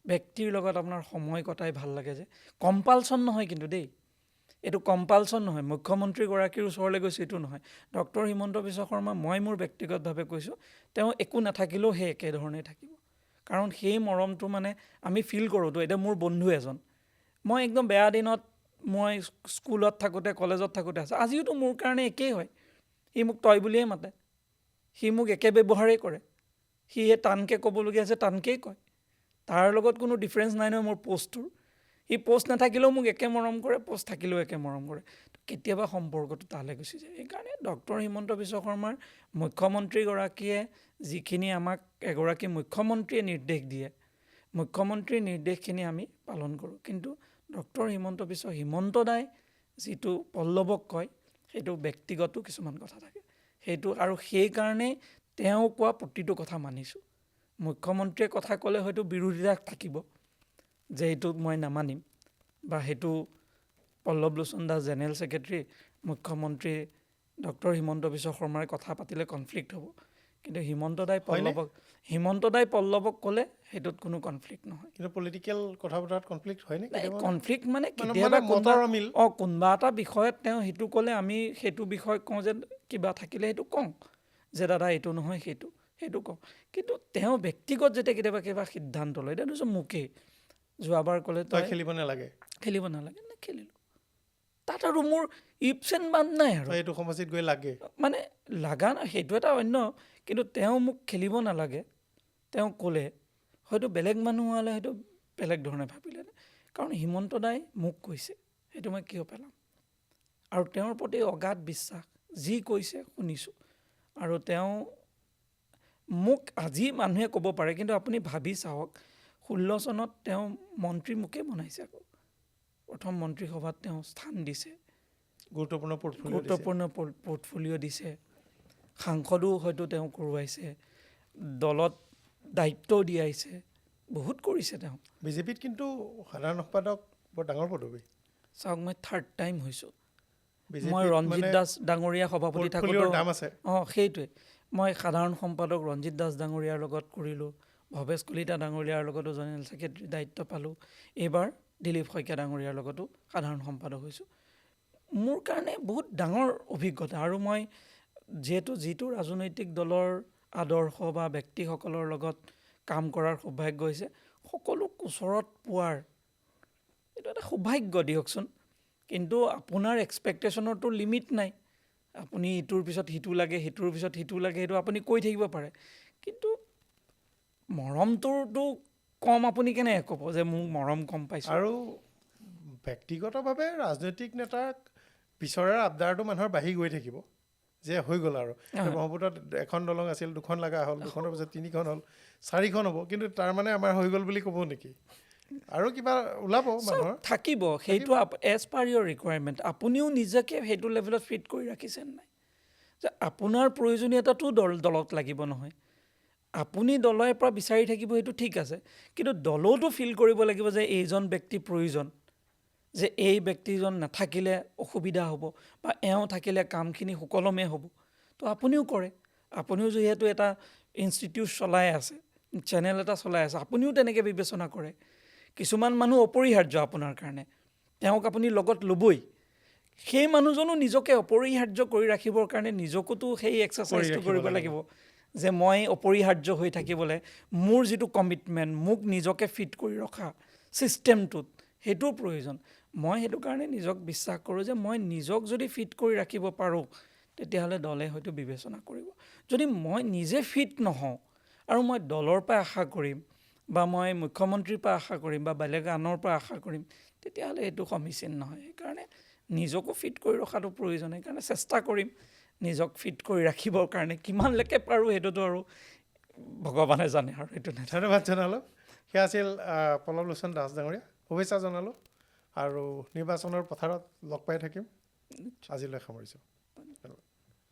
ব্যক্তিৰ লগত আপোনাৰ সময় কটাই ভাল লাগে, যে কম্পালচন নহয় কিন্তু দেই, এইটো কম্পালচন নহয়। মুখ্যমন্ত্ৰীগৰাকীৰ ওচৰলৈ গৈছোঁ এইটো নহয়। ডক্টৰ হিমন্ত বিশ্ব শৰ্মা, মই মোৰ ব্যক্তিগতভাৱে কৈছোঁ, তেওঁ একো নাথাকিলেও সেই একেধৰণেই থাকিব, কাৰণ সেই মৰমটো মানে আমি ফিল কৰোঁতো। এতিয়া মোৰ বন্ধু এজন, মই একদম বেয়া দিনত মই স্কুলত থাকোঁতে কলেজত থাকোঁতে আছে, আজিওতো মোৰ কাৰণে একেই হয়। সি মোক তই বুলিয়ে মাতে, সি মোক একে ব্যৱহাৰেই কৰে, সি টানকৈ ক'বলগীয়া আছে টানকেই কয়, তাৰ লগত কোনো ডিফাৰেঞ্চ নাই নহয় মোৰ পষ্টটোৰ। সি পষ্ট নাথাকিলেও মোক একে মৰম কৰে, পষ্ট থাকিলেও একে মৰম কৰে। কেতিয়াবা সম্পৰ্কটো তালৈ গুচি যায়। সেইকাৰণে ডক্টৰ হিমন্ত বিশ্ব শৰ্মাৰ মুখ্যমন্ত্ৰীগৰাকীয়ে যিখিনি আমাক এগৰাকী মুখ্যমন্ত্ৰীয়ে নিৰ্দেশ দিয়ে, মুখ্যমন্ত্ৰীৰ নিৰ্দেশখিনি আমি পালন কৰোঁ। কিন্তু ডক্টৰ হিমন্ত দাই যিটো পল্লৱক কয়, সেইটো ব্যক্তিগত কিছুমান কথা থাকে, সেইটো আৰু সেইকাৰণেই তেওঁ কোৱা প্ৰতিটো কথা মানিছোঁ। মুখ্যমন্ত্ৰীয়ে কথা ক'লে হয়তো বিৰোধিতা থাকিব যে এইটো মই নামানিম, বা সেইটো পল্লৱ লোচন দাস জেনেৰেল ছেক্ৰেটাৰী, মুখ্যমন্ত্ৰী ডক্টৰ হিমন্ত বিশ্ব শৰ্মাৰ কথা পাতিলে কনফ্লিক্ট হ'ব। কিন্তু হিমন্ত দাই পল্লৱক ক'লে সেইটোত কোনো কনফ্লিক্ট নহয়। কিন্তু পলিটিকেল কথা বতৰাত কনফ্লিক্ট হয় নে? কনফ্লিক্ট মানে কেতিয়াবা কোনোবা এটা বিষয়ত তেওঁ সেইটো ক'লে আমি সেইটো বিষয় কওঁ যে কিবা থাকিলে সেইটো কওঁ যে দাদা এইটো নহয় সেইটো কওঁ। কিন্তু তেওঁ ব্যক্তিগত যেতিয়া কেতিয়াবা কিবা সিদ্ধান্ত লয়, এতিয়া ধৰিছোঁ মোকেই যোৱাবাৰ ক'লে তই খেলিব নালাগে, নেখেলিলোঁ। তাত আৰু মোৰ ইপছ এণ্ড বান নাই আৰু এইটো সমষ্টিত গৈ লাগে মানে লাগা নাই, সেইটো এটা অন্য। কিন্তু তেওঁ মোক খেলিব নালাগে তেওঁ ক'লে, হয়তো বেলেগ মানুহ হ'লে হয়তো বেলেগ ধৰণে ভাবিলে, কাৰণ হিমন্ত দাই মোক কৈছে, সেইটো মই কিয় পেলাম। আৰু তেওঁৰ প্ৰতি অগাধ বিশ্বাস, যি কৈছে শুনিছোঁ। আৰু তেওঁ মোক আজি মানুহে ক'ব পাৰে, কিন্তু আপুনি ভাবি চাওক 16 চনত তেওঁ মন্ত্ৰী মোকে বনাইছে, আকৌ প্ৰথম মন্ত্ৰীসভাত তেওঁ স্থান দিছে, গুৰুত্বপূৰ্ণ পৰ্টফলিঅ' দিছে, সাংসদো হয়তো তেওঁ কৰোৱাইছে, দলত দায়িত্বও দিয়াইছে, বহুত কৰিছে তেওঁ। বিজেপিত কিন্তু সাধাৰণ সম্পাদক বৰ ডাঙৰ পদবী। চাওক মই 3rd টাইম হৈছোঁ। মই ৰঞ্জিত দাস ডাঙৰীয়া সভাপতি থাকোঁতে সেইটোৱে মই সাধাৰণ সম্পাদক ৰঞ্জিত দাস ডাঙৰীয়াৰ লগত কৰিলোঁ, ভৱেশ কলিতা ডাঙৰীয়াৰ লগতো জেনেৰেল ছেক্ৰেটাৰী দায়িত্ব পালোঁ, এইবাৰ দিলীপ শইকীয়া ডাঙৰীয়াৰ লগতো সাধাৰণ সম্পাদক হৈছোঁ। মোৰ কাৰণে বহুত ডাঙৰ অভিজ্ঞতা। আৰু মই যিটো ৰাজনৈতিক দলৰ আদৰ্শ বা ব্যক্তিসকলৰ লগত কাম কৰাৰ সৌভাগ্য হৈছে, সকলো ওচৰত পোৱাৰ এইটো এটা সৌভাগ্য দিয়কচোন। কিন্তু আপোনাৰ এক্সপেক্টেশ্যনৰতো লিমিট নাই। আপুনি ইটোৰ পিছত সিটো লাগে, সিটোৰ পিছত সিটো লাগে, সেইটো আপুনি কৈ থাকিব পাৰে। কিন্তু মৰমটোতো কম আপুনি কেনেকৈ ক'ব যে মোক মৰম কম পাইছোঁ। আৰু ব্যক্তিগতভাৱে ৰাজনৈতিক নেতাক পিছৰাৰ আবদাৰটো মানুহৰ বাঢ়ি গৈ থাকিব যে হৈ গ'ল আৰু ব্ৰহ্মপুত্ৰত এখন দলং আছিল, 2খন লগা হ'ল, 2খনৰ পিছত 3খন হ'ল, 4খন হ'ব, কিন্তু তাৰ মানে আমাৰ হৈ গ'ল বুলি ক'ব নেকি? আৰু কিবা ওলাব মানুহৰ থাকিব, সেইটো এজ পাৰ ইয়ৰ ৰিকুৱাৰমেণ্ট। আপুনিও নিজকে সেইটো লেভেলত ফিট কৰি ৰাখিছে নাই যে আপোনাৰ প্ৰয়োজনীয়তাটো দলত লাগিব নহয়। আপুনি দলৰ পৰা বিচাৰি থাকিব, সেইটো ঠিক আছে, কিন্তু দলতো ফিল কৰিব লাগিব যে এইজন ব্যক্তি প্ৰয়োজন, যে এই ব্যক্তিজন নাথাকিলে অসুবিধা হ'ব বা এওঁ থাকিলে কামখিনি সুকলমে হ'ব। তো আপুনিও কৰে, আপুনিও যিহেতু এটা ইনষ্টিটিউট চলাই আছে, চেনেল এটা চলাই আছে, আপুনিও তেনেকৈ বিবেচনা কৰে। কিছুমান মানুহ অপৰিহাৰ্য আপোনাৰ কাৰণে, তেওঁক আপুনি লগত ল'বই। সেই মানুহজনো নিজকে অপৰিহাৰ্য কৰি ৰাখিবৰ কাৰণে নিজকোতো সেই এক্সাৰচাইজটো কৰিব লাগিব যে মই অপৰিহাৰ্য হৈ থাকিবলৈ মোৰ যিটো কমিটমেণ্ট, মোক নিজকে ফিট কৰি ৰখা ছিষ্টেমটোত, সেইটোৰ প্ৰয়োজন। মই সেইটো কাৰণে নিজক বিশ্বাস কৰোঁ যে মই নিজক যদি ফিট কৰি ৰাখিব পাৰোঁ, তেতিয়াহ'লে দলে হয়তো বিবেচনা কৰিব। যদি মই নিজে ফিট নহওঁ আৰু মই দলৰ পৰা আশা কৰিম বা মই মুখ্যমন্ত্ৰীৰ পৰা আশা কৰিম বা বেলেগ আনৰ পৰা আশা কৰিম, তেতিয়াহ'লে এইটো সমীচীন নহয়। সেইকাৰণে নিজকো ফিট কৰি ৰখাটো প্ৰয়োজন। সেইকাৰণে চেষ্টা কৰিম নিজক ফিট কৰি ৰাখিবৰ কাৰণে, কিমানলৈকে পাৰোঁ সেইটোতো আৰু ভগৱানে জানে। আৰু সেইটো ধন্যবাদ জনালোঁ। সেয়া আছিল পল্লৱ লোচন দাস ডাঙৰীয়া, শুভেচ্ছা জনালোঁ। আৰু নিৰ্বাচনৰ পথাৰত লগ পাই থাকিম। আজিলৈ সামৰিছোঁ।